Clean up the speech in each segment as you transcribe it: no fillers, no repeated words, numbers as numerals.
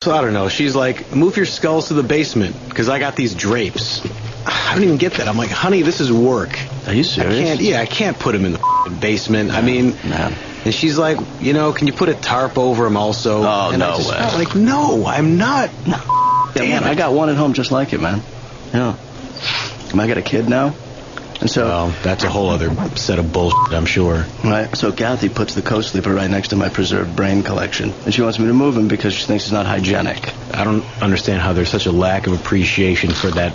So I don't know. She's like, move your skulls to the basement because I got these drapes. I don't even get that. I'm like, honey, this is work. Are you serious? I can't put him in the basement. I mean, man. And she's like, can you put a tarp over him also? Oh, and no I just way. felt like, no, I'm not. Damn, I got one at home just like it, man. Yeah. I got a kid now. And so, well, that's a whole other set of bullshit, I'm sure. Right. So Kathy puts the co-sleeper right next to my preserved brain collection. And she wants me to move him because she thinks it's not hygienic. I don't understand how there's such a lack of appreciation for that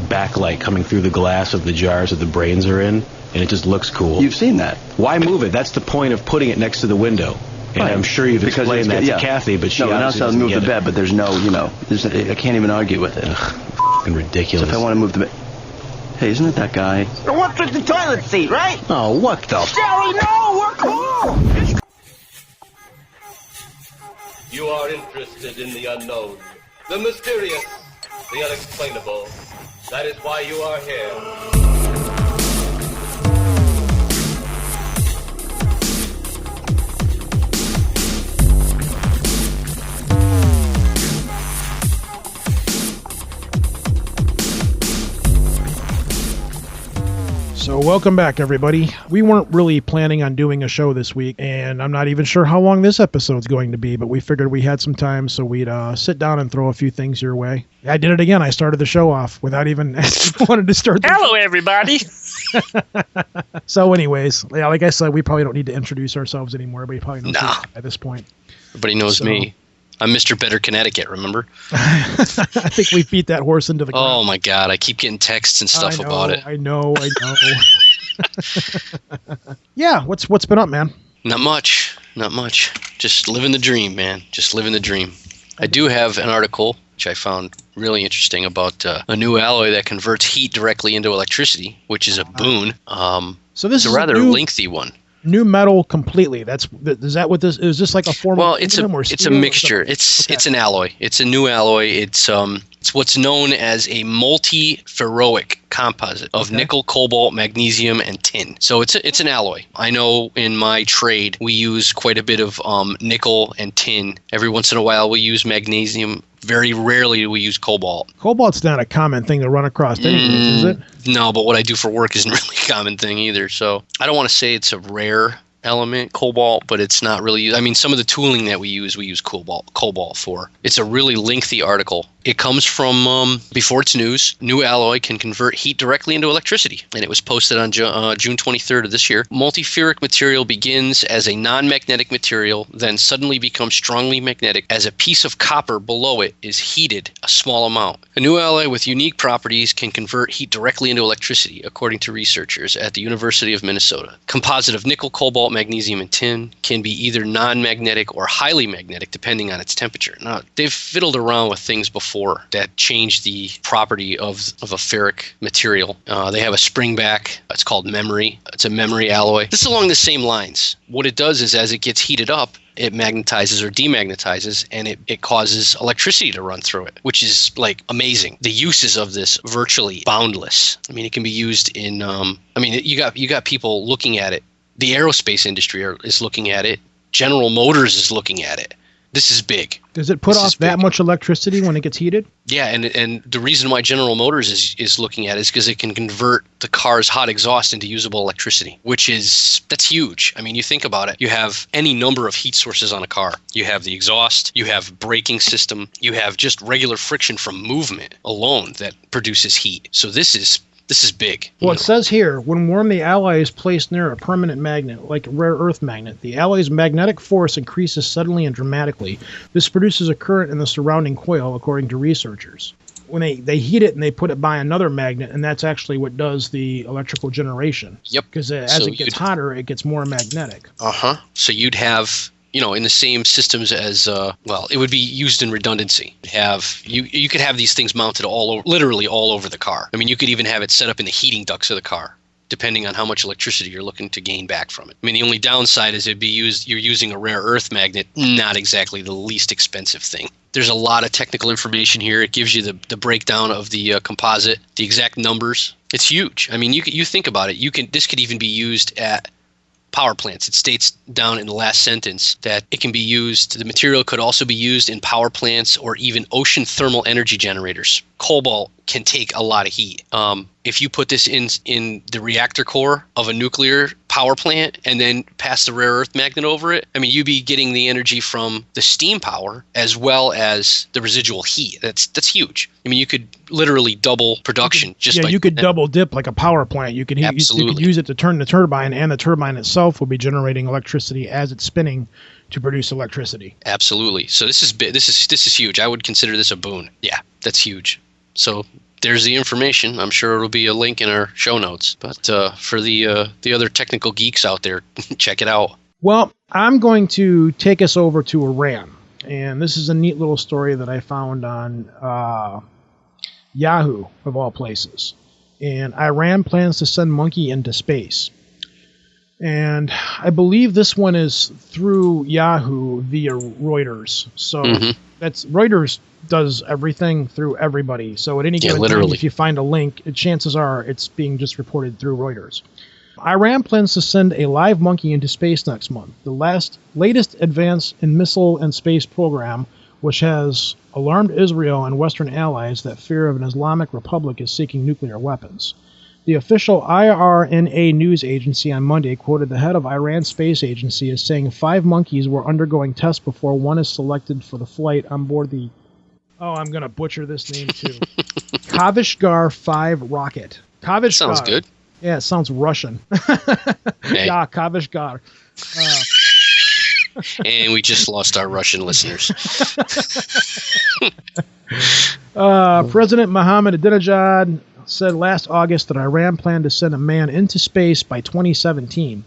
backlight coming through the glass of the jars that the brains are in. And it just looks cool. You've seen that. Why move it? That's the point of putting it next to the window. And right. I'm sure you've explained that to Kathy, but she obviously doesn't move get the bed, but there's no, I can't even argue with it. Fucking ridiculous. So if I want to move the bed... Hey, isn't it that guy? The one with the toilet seat, right? Oh, what the... Jerry, no, we're cool! You are interested in the unknown, the mysterious, the unexplainable. That is why you are here. So welcome back, everybody. We weren't really planning on doing a show this week, and I'm not even sure how long this episode's going to be, but we figured we had some time, so we'd sit down and throw a few things your way. I did it again. I started the show off without even wanting to start. Hello, everybody. So anyways, yeah, like I said, we probably don't need to introduce ourselves anymore. Everybody probably knows us at this point. Everybody knows me. I'm Mr. Better Connecticut, remember? I think we beat that horse into the ground. Oh, my God. I keep getting texts and stuff about it. I know. Yeah, what's been up, man? Not much. Just living the dream, man. Just living the dream. I do have an article, which I found really interesting, about a new alloy that converts heat directly into electricity, which is a boon. So this is a rather lengthy one. New metal completely. Is that what this is? This like a form of it's a mixture. It's an alloy. It's a new alloy. It's what's known as a multi-ferroic composite of nickel, cobalt, magnesium, and tin. So it's an alloy. I know in my trade we use quite a bit of nickel and tin. Every once in a while we use magnesium. Very rarely do we use cobalt. Cobalt's not a common thing to run across anyways, is it? No, but what I do for work isn't really a common thing either. So I don't want to say it's a rare element, cobalt, but it's not really. I mean, some of the tooling that we use cobalt for. It's a really lengthy article. It comes from before it's news. New alloy can convert heat directly into electricity, and it was posted on June 23rd of this year. Multiferric material begins as a non-magnetic material, then suddenly becomes strongly magnetic as a piece of copper below it is heated a small amount. A new alloy with unique properties can convert heat directly into electricity, according to researchers at the University of Minnesota. Composite of nickel, cobalt, magnesium, and tin can be either non-magnetic or highly magnetic, depending on its temperature. Now, they've fiddled around with things before that change the property of a ferric material. They have a springback. It's called memory. It's a memory alloy. This is along the same lines. What it does is as it gets heated up, it magnetizes or demagnetizes, and it causes electricity to run through it, which is like amazing. The uses of this virtually boundless. I mean, it can be used in. You got people looking at it. The aerospace industry is looking at it. General Motors is looking at it. This is big. Does it put off that much electricity when it gets heated? Yeah, and the reason why General Motors is looking at it is because it can convert the car's hot exhaust into usable electricity, that's huge. I mean, you think about it. You have any number of heat sources on a car. You have the exhaust, you have braking system, you have just regular friction from movement alone that produces heat. So this is big. Well, it says here, when warm, the alloy is placed near a permanent magnet, like a rare earth magnet. The alloy's magnetic force increases suddenly and dramatically. This produces a current in the surrounding coil, according to researchers. When they heat it and they put it by another magnet, and that's actually what does the electrical generation. Yep. Because as it gets hotter, it gets more magnetic. So you'd have... in the same systems as, it would be used in redundancy. You could have these things mounted literally all over the car. I mean, you could even have it set up in the heating ducts of the car, depending on how much electricity you're looking to gain back from it. I mean, the only downside is you're using a rare earth magnet, not exactly the least expensive thing. There's a lot of technical information here. It gives you the breakdown of the composite, the exact numbers. It's huge. I mean, you think about it. This could even be used at power plants. It states down in the last sentence that it can be used, the material could also be used in power plants or even ocean thermal energy generators. Cobalt can take a lot of heat. If you put this in the reactor core of a nuclear power plant and then pass the rare earth magnet over it, I mean, you'd be getting the energy from the steam power as well as the residual heat. That's huge. I mean, you could literally double production. You could double dip like a power plant. You could use it to turn the turbine, and the turbine itself will be generating electricity as it's spinning to produce electricity. Absolutely. So this is huge. I would consider this a boon. Yeah, that's huge. So there's the information. I'm sure it'll be a link in our show notes. But for the other technical geeks out there, check it out. Well, I'm going to take us over to Iran. And this is a neat little story that I found on Yahoo, of all places. And Iran plans to send monkey into space. And I believe this one is through Yahoo via Reuters. So that's Reuters does everything through everybody. So at any given time, if you find a link, chances are it's being just reported through Reuters. Iran plans to send a live monkey into space next month. The latest advance in missile and space program, which has alarmed Israel and Western allies that fear of an Islamic Republic is seeking nuclear weapons. The official IRNA news agency on Monday quoted the head of Iran's space agency as saying 5 monkeys were undergoing tests before one is selected for the flight on board the... Oh, I'm going to butcher this name too. Kavishgar 5 rocket. Kavishgar. Sounds good. Yeah, it sounds Russian. Hey. Yeah, Kavishgar. And we just lost our Russian listeners. President Mohammed Ahmadinejad said last August that Iran planned to send a man into space by 2017.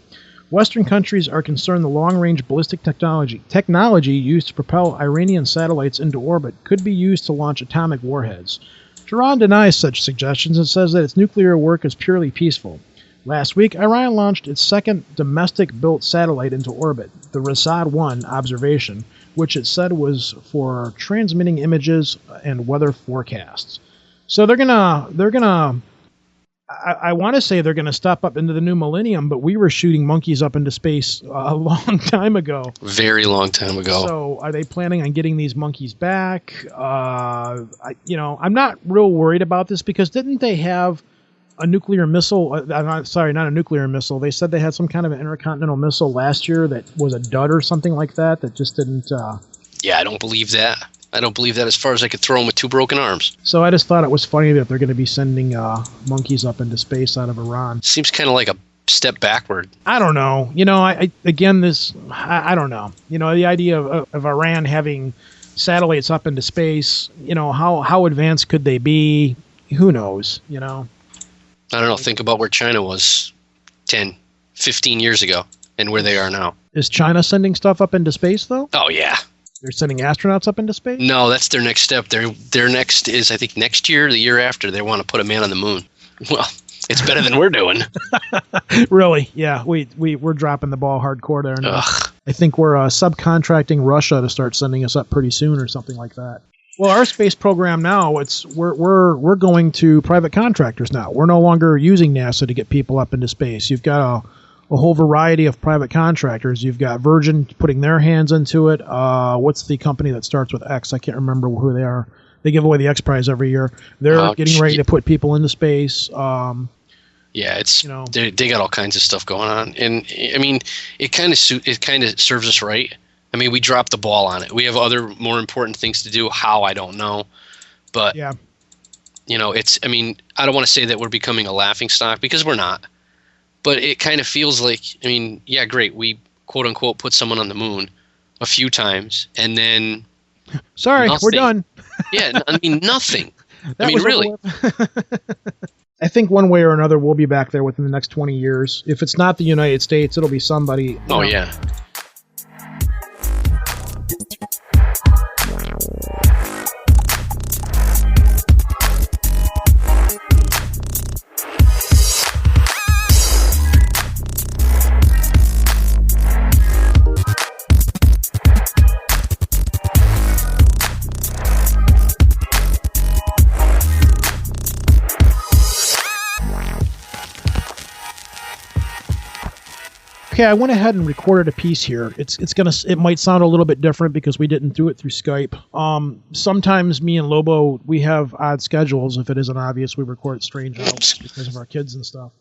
Western countries are concerned the long-range ballistic technology used to propel Iranian satellites into orbit could be used to launch atomic warheads. Tehran denies such suggestions and says that its nuclear work is purely peaceful. Last week, Iran launched its second domestic-built satellite into orbit, the Rasad-1 observation, which it said was for transmitting images and weather forecasts. So they're gonna. I want to say they're gonna step up into the new millennium, but we were shooting monkeys up into space a long time ago. Very long time ago. So are they planning on getting these monkeys back? I'm not real worried about this because didn't they have a nuclear missile? Sorry, not a nuclear missile. They said they had some kind of an intercontinental missile last year that was a dud or something like that just didn't. Yeah, I don't believe that. As far as I could throw them with 2 broken arms. So I just thought it was funny that they're going to be sending monkeys up into space out of Iran. Seems kind of like a step backward. I don't know. I don't know. The idea of Iran having satellites up into space, how advanced could they be? Who knows, I don't know. Think about where China was 10, 15 years ago and where they are now. Is China sending stuff up into space, though? Oh, yeah. They're sending astronauts up into space? No, that's their next step. Their next is, I think, next year or the year after, they want to put a man on the moon. Well, it's better than we're doing. Really? Yeah, we're dropping the ball hardcore there now. I think we're subcontracting Russia to start sending us up pretty soon or something like that. Well, our space program now, we're going to private contractors now. We're no longer using NASA to get people up into space. You've got a whole variety of private contractors. You've got Virgin putting their hands into it. What's the company that starts with X? I can't remember who they are. They give away the X Prize every year. They're getting ready to put people into space. Yeah, it's they got all kinds of stuff going on, and I mean, it kind of serves us right. I mean, we dropped the ball on it. We have other more important things to do. How, I don't know, but yeah, it's. I mean, I don't want to say that we're becoming a laughingstock because we're not. But it kind of feels like, I mean, yeah, great. We, quote unquote, put someone on the moon a few times and then. Sorry, nothing. We're done. Yeah, I mean, nothing. I mean, really. I think one way or another we'll be back there within the next 20 years. If it's not the United States, it'll be somebody. Oh, yeah. Okay, I went ahead and recorded a piece here. It might sound a little bit different because we didn't do it through Skype. Sometimes me and Lobo, we have odd schedules. If it isn't obvious, we record strange hours because of our kids and stuff.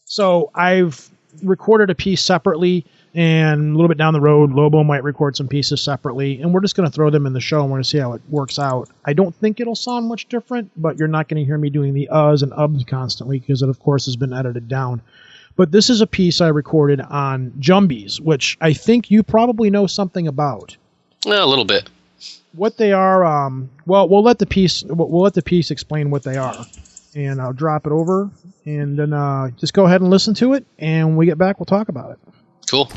So I've recorded a piece separately, and a little bit down the road, Lobo might record some pieces separately, and we're just going to throw them in the show, and we're going to see how it works out. I don't think it'll sound much different, but you're not going to hear me doing the uhs and ubs constantly because it, of course, has been edited down. But this is a piece I recorded on Jumbees, which I think you probably know something about. A little bit. What they are, well, we'll let the piece explain what they are, and I'll drop it over, and then just go ahead and listen to it, and when we get back, we'll talk about it. Cool.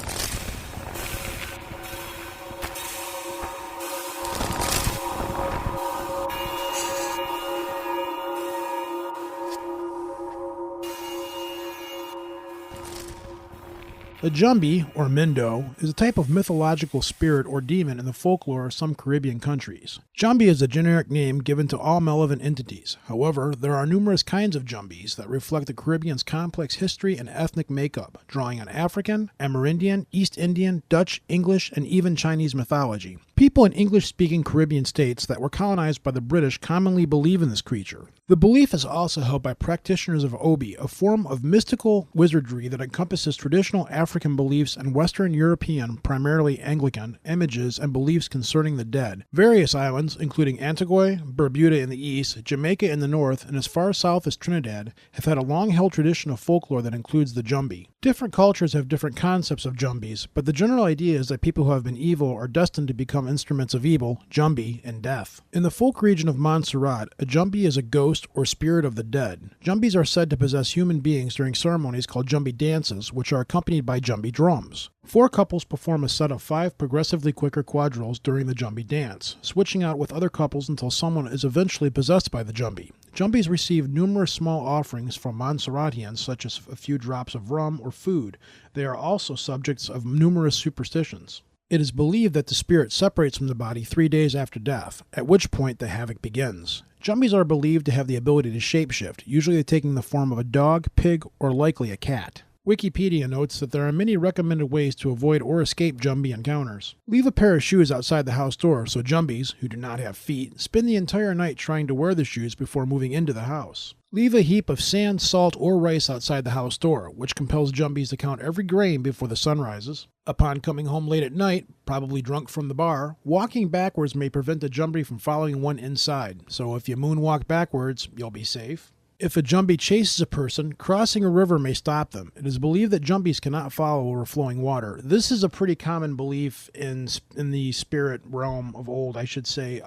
The Jumbee, or Mindo, is a type of mythological spirit or demon in the folklore of some Caribbean countries. Jumbee is a generic name given to all malevolent entities. However, there are numerous kinds of Jumbees that reflect the Caribbean's complex history and ethnic makeup, drawing on African, Amerindian, East Indian, Dutch, English, and even Chinese mythology. People in English-speaking Caribbean states that were colonized by the British commonly believe in this creature. The belief is also held by practitioners of Obi, a form of mystical wizardry that encompasses traditional African beliefs and Western European, primarily Anglican, images and beliefs concerning the dead. Various islands, including Antigua, Barbuda in the east, Jamaica in the north, and as far south as Trinidad, have had a long-held tradition of folklore that includes the Jumbee. Different cultures have different concepts of Jumbees, but the general idea is that people who have been evil are destined to become instruments of evil, Jumbee, and death. In the folk region of Montserrat, a Jumbee is a ghost or spirit of the dead. Jumbees are said to possess human beings during ceremonies called Jumbee dances, which are accompanied by Jumbee drums. 4 couples perform a set of 5 progressively quicker quadrilles during the Jumbee dance, switching out with other couples until someone is eventually possessed by the Jumbee. Jumbees receive numerous small offerings from Montserratians, such as a few drops of rum or food. They are also subjects of numerous superstitions. It is believed that the spirit separates from the body 3 days after death, at which point the havoc begins. Jumbees are believed to have the ability to shapeshift, usually taking the form of a dog, pig, or likely a cat. Wikipedia notes that there are many recommended ways to avoid or escape Jumbee encounters. Leave a pair of shoes outside the house door so Jumbees, who do not have feet, spend the entire night trying to wear the shoes before moving into the house. Leave a heap of sand, salt, or rice outside the house door, which compels Jumbees to count every grain before the sun rises. Upon coming home late at night, probably drunk from the bar, walking backwards may prevent a Jumbee from following one inside, so if you moonwalk backwards, you'll be safe. If a Jumbee chases a person, crossing a river may stop them. It is believed that Jumbees cannot follow overflowing water. This is a pretty common belief in the spirit realm of old, I should say.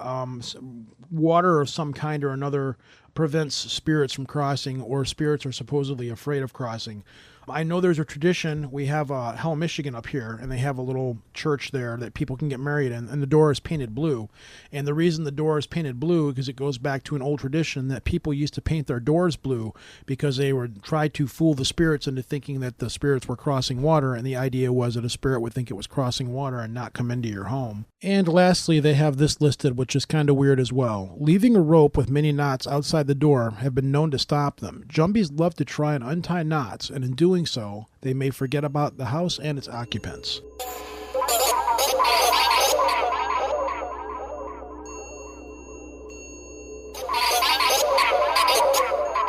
Water of some kind or another prevents spirits from crossing, or spirits are supposedly afraid of crossing. I know there's a tradition. We have Hell, Michigan up here, and they have a little church there that people can get married in, and the door is painted blue. And the reason the door is painted blue because it goes back to an old tradition that people used to paint their doors blue because they would try to fool the spirits into thinking that the spirits were crossing water, and the idea was that a spirit would think it was crossing water and not come into your home. And lastly, they have this listed, which is kind of weird as well. Leaving a rope with many knots outside the door have been known to stop them. Jumbees love to try and untie knots, and in doing so, they may forget about the house and its occupants.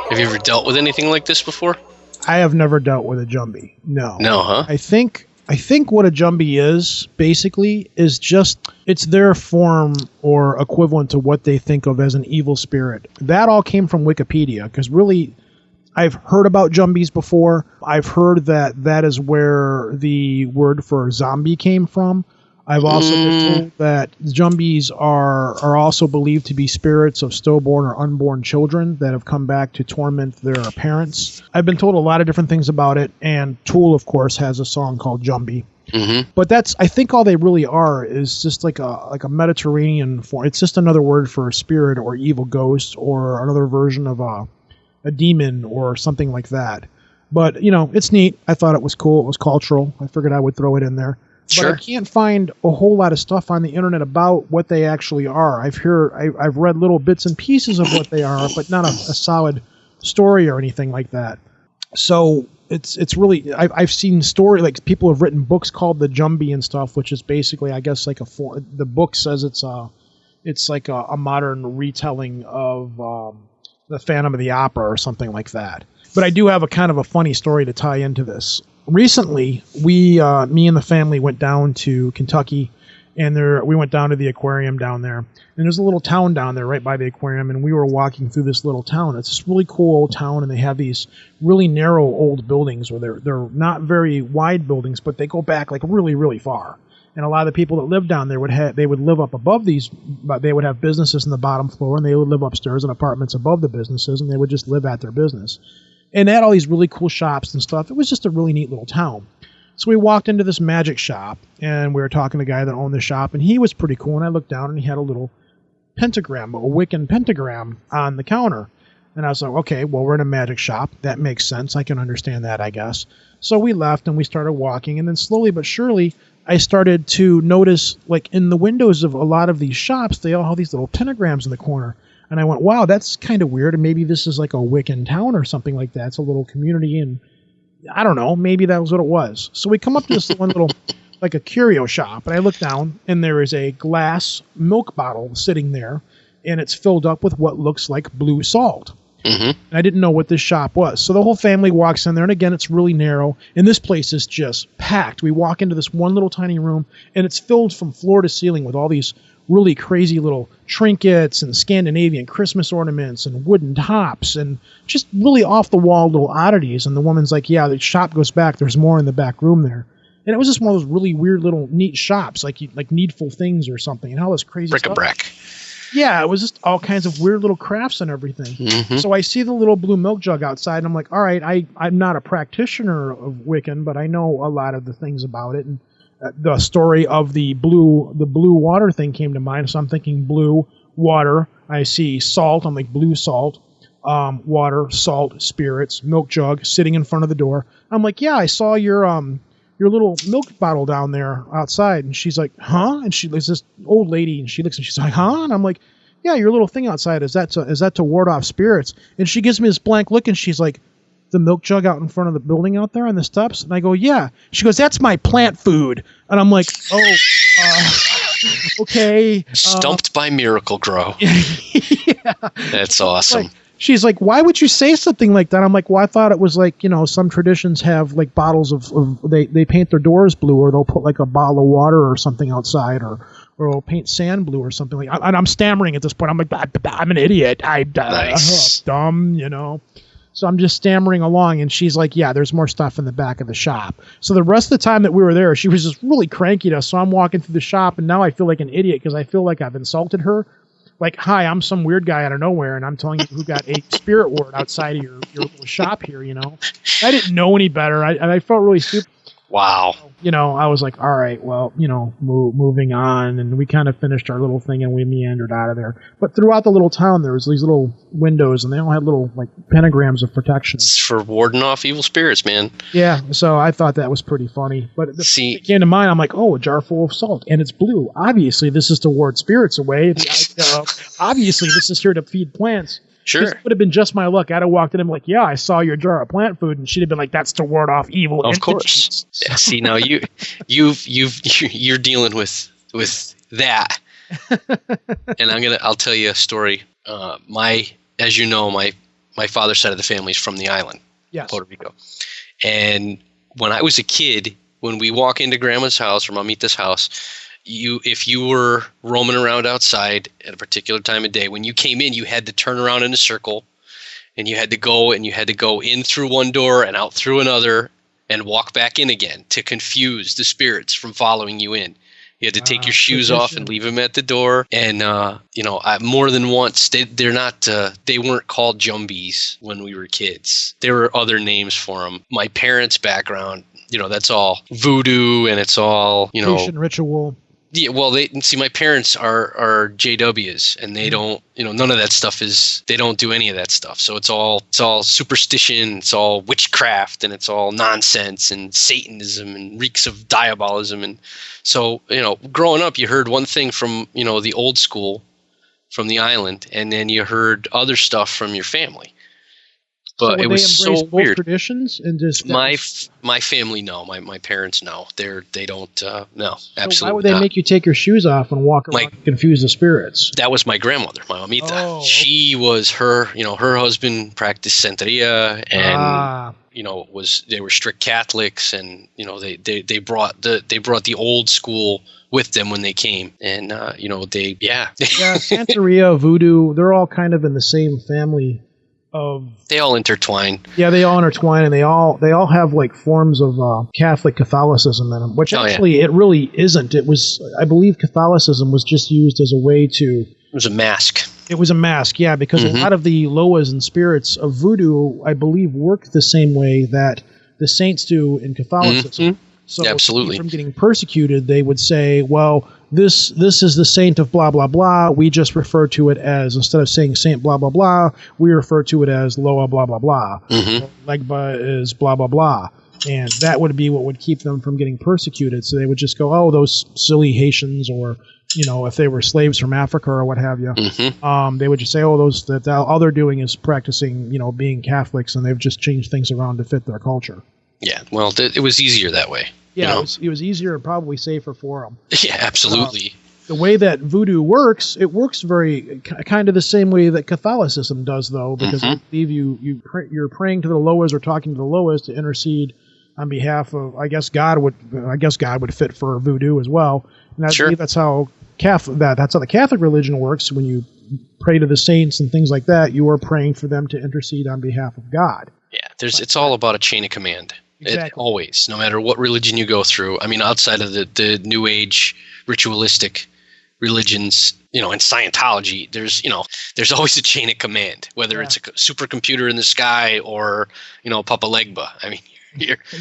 Have you ever dealt with anything like this before? I have never dealt with a Jumbee. No. No, huh? I think what a Jumbee is, basically, is just, it's their form or equivalent to what they think of as an evil spirit. That all came from Wikipedia, because really, I've heard about Jumbees before. I've heard that is where the word for zombie came from. I've also been told that Jumbees are also believed to be spirits of stillborn or unborn children that have come back to torment their parents. I've been told a lot of different things about it, and Tool, of course, has a song called Jumbee. Mm-hmm. But that's, I think all they really are is just like a Mediterranean form. It's just another word for spirit or evil ghost or another version of a demon or something like that. But, you know, it's neat. I thought it was cool. It was cultural. I figured I would throw it in there. Sure. But I can't find a whole lot of stuff on the internet about what they actually are. I've read little bits and pieces of what they are, but not a solid story or anything like that. So it's really I've seen story like people have written books called the Jumbee and stuff, which is basically I guess like the book says it's like a modern retelling of the Phantom of the Opera or something like that. But I do have a kind of a funny story to tie into this. Recently, me and the family went down to Kentucky, and we went down to the aquarium down there. And there's a little town down there right by the aquarium, and we were walking through this little town. It's this really cool old town, and they have these really narrow old buildings where they're not very wide buildings, but they go back like really, really far. And a lot of the people that live down there would live up above these, but they would have businesses in the bottom floor, and they would live upstairs in apartments above the businesses, and they would just live at their business. And they had all these really cool shops and stuff. It was just a really neat little town. So we walked into this magic shop, and we were talking to the guy that owned the shop, and he was pretty cool. And I looked down, and he had a little pentagram, a Wiccan pentagram on the counter. And I was like, okay, well, we're in a magic shop. That makes sense. I can understand that, I guess. So we left, and we started walking. And then slowly but surely, I started to notice, like, in the windows of a lot of these shops, they all have these little pentagrams in the corner. And I went, wow, that's kind of weird. And maybe this is like a Wiccan town or something like that. It's a little community. And I don't know, maybe that was what it was. So we come up to this one little, like a curio shop. And I look down, and there is a glass milk bottle sitting there. And it's filled up with what looks like blue salt. Mm-hmm. And I didn't know what this shop was. So the whole family walks in there. And again, it's really narrow. And this place is just packed. We walk into this one little tiny room. And it's filled from floor to ceiling with all these really crazy little trinkets and Scandinavian Christmas ornaments and wooden tops and just really off-the-wall little oddities. And the woman's like, yeah, the shop goes back. There's more in the back room there. And it was just one of those really weird little neat shops, like Needful Things or something, and all this crazy bric-a-brac. Stuff. Yeah, it was just all kinds of weird little crafts and everything. Mm-hmm. So I see the little blue milk jug outside, and I'm like, all right, I'm not a practitioner of Wiccan, but I know a lot of the things about it. And the story of the blue water thing came to mind. So I'm thinking blue water. I see salt. I'm like blue salt, water, salt, spirits, milk jug sitting in front of the door. I'm like, yeah, I saw your little milk bottle down there outside. And she's like, huh? And there's this old lady, and she looks and she's like, huh? And I'm like, yeah, your little thing outside, is that to ward off spirits? And she gives me this blank look, and she's like, the milk jug out in front of the building out there on the steps? And I go, yeah. She goes, that's my plant food. And I'm like, oh, okay. Stumped by Miracle Grow. Yeah. That's awesome. She's like, why would you say something like that? I'm like, well, I thought it was like, some traditions have like bottles of they paint their doors blue, or they'll put like a bottle of water or something outside, or they'll paint sand blue or something like. And I'm stammering at this point. I'm like, I'm an idiot. Nice. Dumb, So I'm just stammering along, and she's like, yeah, there's more stuff in the back of the shop. So the rest of the time that we were there, she was just really cranky to us. So I'm walking through the shop, and now I feel like an idiot because I feel like I've insulted her. Like, hi, I'm some weird guy out of nowhere, and I'm telling you who got a spirit ward outside of your little shop here, I didn't know any better. I felt really stupid. Wow. I was like, all right, well, moving on. And we kind of finished our little thing, and we meandered out of there. But throughout the little town, there was these little windows, and they all had little, like, pentagrams of protection. It's for warding off evil spirits, man. Yeah, so I thought that was pretty funny. But it came to mind, I'm like, oh, a jar full of salt, and it's blue. Obviously, this is to ward spirits away. Obviously, this is here to feed plants. Sure. This would have been just my luck. I'd have walked in and been like, yeah, I saw your jar of plant food. And she'd have been like, that's to ward off evil. Of course. Yeah, see, now you're dealing with that. And I'll tell you a story. As you know, my father's side of the family is from the island, yes. Puerto Rico. And when I was a kid, when we walk into Grandma's house or Mamita's house, if you were roaming around outside at a particular time of day, when you came in, you had to turn around in a circle, and you had to go in through one door and out through another and walk back in again to confuse the spirits from following you in. You had to take your shoes off and leave them at the door. And, I more than once, they weren't called Jumbees when we were kids. There were other names for them. My parents' background, that's all voodoo, and it's all, Christian ritual. Yeah, well, my parents are JWs, and they don't, none of that stuff they don't do any of that stuff. So it's all superstition, it's all witchcraft, and it's all nonsense and Satanism and reeks of diabolism. And so, growing up, you heard one thing from, the old school from the island, and then you heard other stuff from your family. But would it was they embrace so both weird. traditions and just My family, no. My parents, no. They don't. No, absolutely. So why would they not. make you take your shoes off and walk around and confuse the spirits? That was my grandmother, my mamita. Oh. She was her husband practiced Santeria, and they were strict Catholics, and they brought the old school with them when they came, and yeah, Santeria, voodoo, they're all kind of in the same family. They all intertwine. Yeah, they all intertwine, and they all have like forms of Catholic Catholicism in them, which it really isn't. It was, I believe, Catholicism was just used as a way to. It was a mask. It was a mask, yeah, because a lot of the loas and spirits of voodoo, I believe, work the same way that the saints do in Catholicism. So absolutely. From getting persecuted, they would say, well, this is the saint of blah, blah, blah. We just refer to it as, instead of saying saint blah, blah, blah, we refer to it as Loa blah, blah, blah. Legba is blah, blah, blah. And that would be what would keep them from getting persecuted. So they would just go, oh, those silly Haitians, or, if they were slaves from Africa or what have you. They would just say, oh, all they're doing is practicing, being Catholics, and they've just changed things around to fit their culture. Yeah, well, it was easier that way. Yeah, it was easier and probably safer for them. Yeah, absolutely. The way that voodoo works, it works very kind of the same way that Catholicism does, though, because I believe you're praying to the Loas or talking to the Loas to intercede on behalf of, I guess God would fit for voodoo as well, and I believe that's how that's how the Catholic religion works. When you pray to the saints and things like that, you are praying for them to intercede on behalf of God. Yeah, it's all about a chain of command. Exactly. Always, no matter what religion you go through. I mean, outside of the New Age ritualistic religions, and Scientology, there's always a chain of command, whether it's a supercomputer in the sky or, Papa Legba. I mean,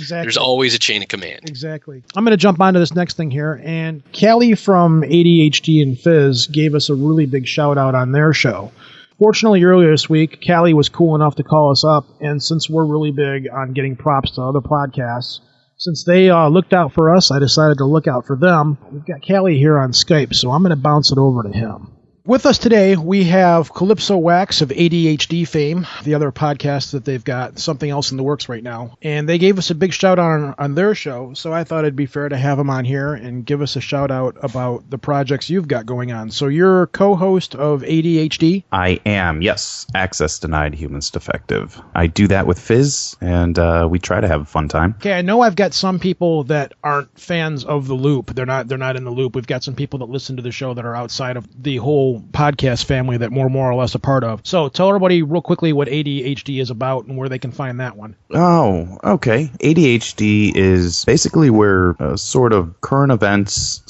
there's always a chain of command. Exactly. I'm going to jump onto this next thing here, and Callie from ADHD and Fizz gave us a really big shout out on their show. Fortunately, earlier this week, Callie was cool enough to call us up, and since we're really big on getting props to other podcasts, since they looked out for us, I decided to look out for them. We've got Callie here on Skype, so I'm going to bounce it over to him. With us today, we have Calypso Wax of ADHD fame, the other podcast that they've got, something else in the works right now. And they gave us a big shout out on their show, so I thought it'd be fair to have them on here and give us a shout out about the projects you've got going on. So you're co-host of ADHD? I am, yes. Access Denied Humans Defective. I do that with Fizz, and we try to have a fun time. Okay, I know I've got some people that aren't fans of the loop. They're not in the loop. We've got some people that listen to the show that are outside of the whole podcast family that we're more or less a part of. So tell everybody real quickly what ADHD is about and where they can find that one. Oh, okay. ADHD is basically we're a sort of current events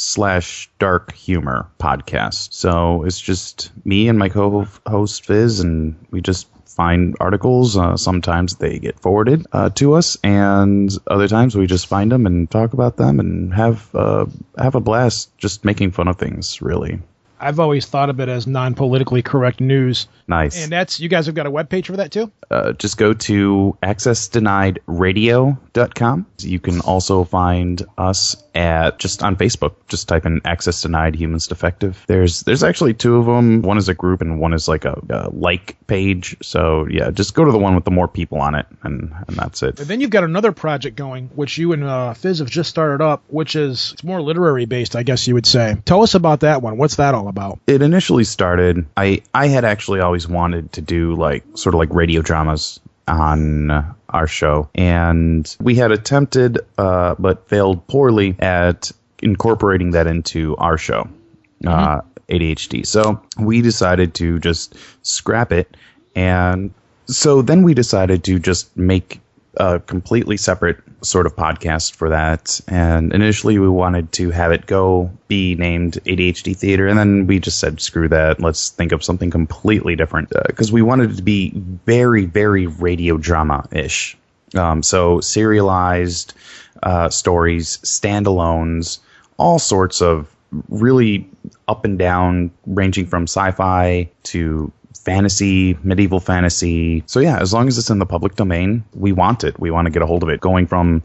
/ dark humor podcast. So it's just me and my co-host Fizz, and we just find articles. Sometimes they get forwarded to us, and other times we just find them and talk about them and have a blast just making fun of things, really. I've always thought of it as non-politically correct news. Nice. And you guys have got a webpage for that too? Just go to accessdeniedradio.com. You can also find us just on Facebook. Just type in Access Denied Humans Defective. There's actually two of them. One is a group and one is like a like page. So yeah, just go to the one with the more people on it, and that's it. And then you've got another project going, which you and Fizz have just started up, which is it's more literary based, I guess you would say. Tell us about that one. What's that all about? It initially started, I had actually always wanted to do sort of radio dramas on our show, and we had attempted but failed poorly at incorporating that into our show, ADHD. So we decided to just scrap it, and so then we decided to just make a completely separate sort of podcast for that. And initially we wanted to have it be named ADHD Theater, and then we just said, screw that, let's think of something completely different, because we wanted it to be very, very radio drama-ish. So serialized stories, standalones, all sorts of really up and down, ranging from sci-fi to fantasy, medieval fantasy. So yeah, as long as it's in the public domain, we want it. We want to get a hold of it. Going from,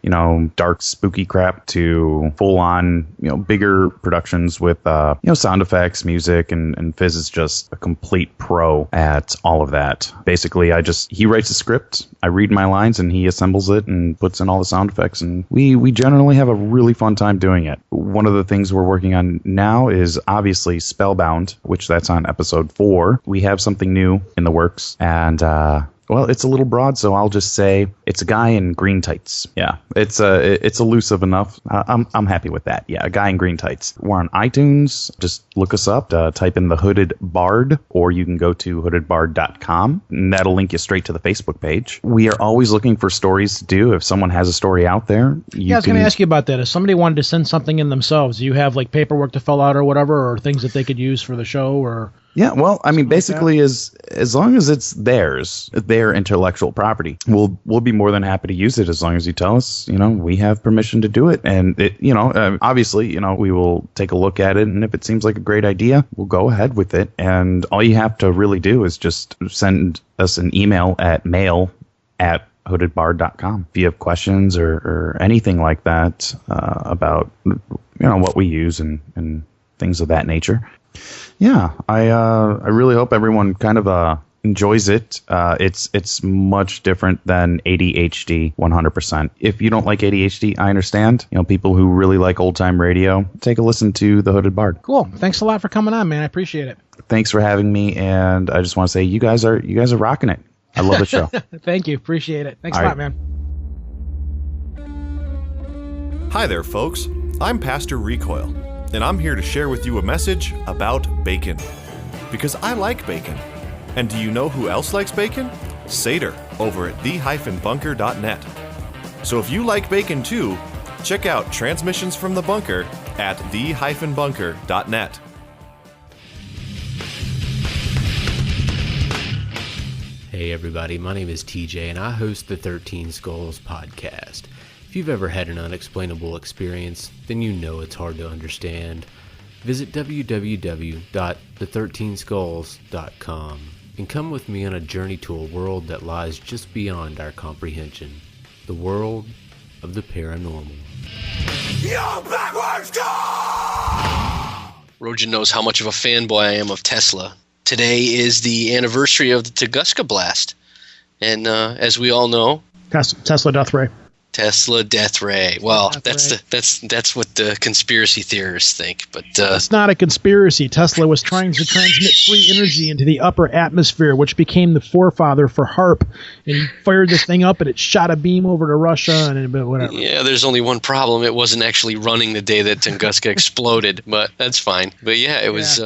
dark, spooky crap to full on, bigger productions with, sound effects, music, and Fizz is just a complete pro at all of that. Basically, he writes a script, I read my lines, and he assembles it and puts in all the sound effects, and we generally have a really fun time doing it. One of the things we're working on now is obviously Spellbound, which that's on episode 4. We have something new in the works, and well, it's a little broad, so I'll just say it's a guy in green tights. Yeah, it's elusive enough. I'm happy with that. Yeah, a guy in green tights. We're on iTunes. Just look us up. Type in the Hooded Bard, or you can go to hoodedbard.com, and that'll link you straight to the Facebook page. We are always looking for stories to do. If someone has a story out there, I was going to ask you about that. If somebody wanted to send something in themselves, do you have like paperwork to fill out or whatever, or things that they could use for the show, or? Yeah, well, I mean, basically, as long as it's theirs, their intellectual property, we'll be more than happy to use it as long as you tell us, we have permission to do it. And it, obviously, we will take a look at it, and if it seems like a great idea, we'll go ahead with it. And all you have to really do is just send us an email at mail@hoodedbard.com if you have questions or anything like that about what we use and things of that nature. Yeah, I really hope everyone kind of enjoys it. It's much different than ADHD 100%. If you don't like ADHD, I understand. People who really like old time radio, take a listen to the Hooded Bard. Cool. Thanks a lot for coming on, man. I appreciate it. Thanks for having me, and I just want to say you guys are rocking it. I love the show. Thank you. Appreciate it. Thanks a lot, man. Hi there, folks. I'm Pastor Recoil, and I'm here to share with you a message about bacon. Because I like bacon. And do you know who else likes bacon? Sater, over at the-bunker.net. So if you like bacon too, check out Transmissions from the Bunker at the-bunker.net. Hey everybody, my name is TJ and I host the 13 Skulls podcast. If you've ever had an unexplainable experience, then you know it's hard to understand. Visit www.the13skulls.com and come with me on a journey to a world that lies just beyond our comprehension. The world of the paranormal. You're backwards, Rojan knows how much of a fanboy I am of Tesla. Today is the anniversary of the Tunguska blast. And as we all know... Tesla Death Ray. Tesla Death Ray. Well, that's what the conspiracy theorists think. But it's not a conspiracy. Tesla was trying to transmit free energy into the upper atmosphere, which became the forefather for HARP. And he fired this thing up, and it shot a beam over to Russia and whatever. Yeah, there's only one problem. It wasn't actually running the day that Tunguska exploded, but that's fine. But yeah, it was.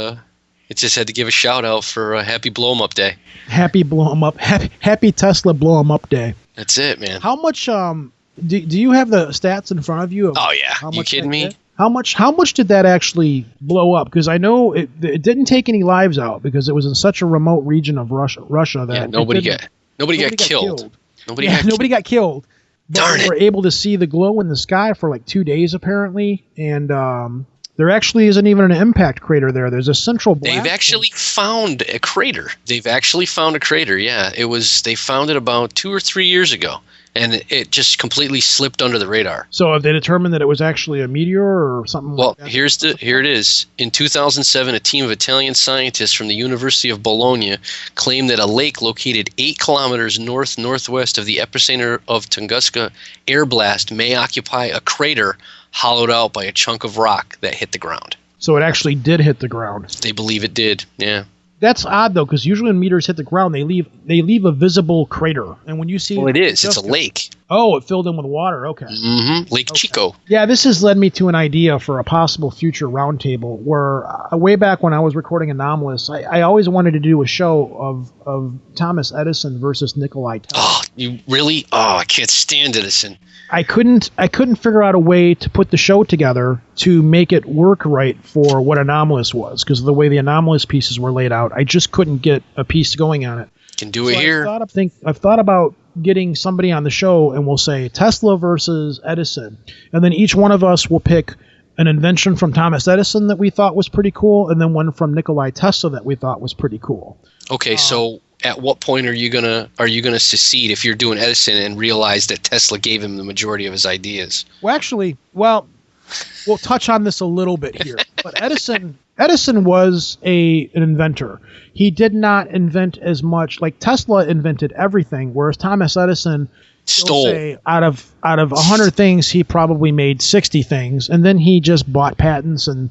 It just had to give a shout out for a happy blow 'em up day. Happy blow 'em up. Happy Tesla blow 'em up day. That's it, man. How much? Do you have the stats in front of you? Oh yeah, you kidding me? How much did that actually blow up? Because I know it didn't take any lives out because it was in such a remote region of Russia that nobody got killed. Nobody got killed. But Darn we were able to see the glow in the sky for like 2 days apparently, and there actually isn't even an impact crater there. There's a central blast. They've actually found a crater. Yeah, they found it about 2 or 3 years ago. And it just completely slipped under the radar. So have they determined that it was actually a meteor or something like that? Well, here it is. In 2007, a team of Italian scientists from the University of Bologna claimed that a lake located 8 kilometers northwest of the epicenter of Tunguska air blast may occupy a crater hollowed out by a chunk of rock that hit the ground. So it actually did hit the ground. They believe it did, yeah. That's odd though, because usually when meteors hit the ground, they leave a visible crater, and when you see, well, it is. It's a lake. Oh, it filled in with water. Okay. Mm-hmm. Lake Chico. Yeah, this has led me to an idea for a possible future roundtable. Where way back when I was recording Anomalous, I always wanted to do a show of Thomas Edison versus Nikola Tesla. Oh, you really? Oh, I can't stand Edison. I couldn't figure out a way to put the show together to make it work right for what Anomalous was, because of the way the Anomalous pieces were laid out. I just couldn't get a piece going on it. Can do it here. I've thought about getting somebody on the show, and we'll say Tesla versus Edison, and then each one of us will pick an invention from Thomas Edison that we thought was pretty cool, and then one from Nikola Tesla that we thought was pretty cool. Okay, so at what point are you gonna secede if you're doing Edison and realize that Tesla gave him the majority of his ideas? Well, actually, we'll touch on this a little bit here. But Edison was an inventor. He did not invent as much. Like Tesla invented everything, whereas Thomas Edison stole. Say out of 100 things, he probably made 60 things, and then he just bought patents and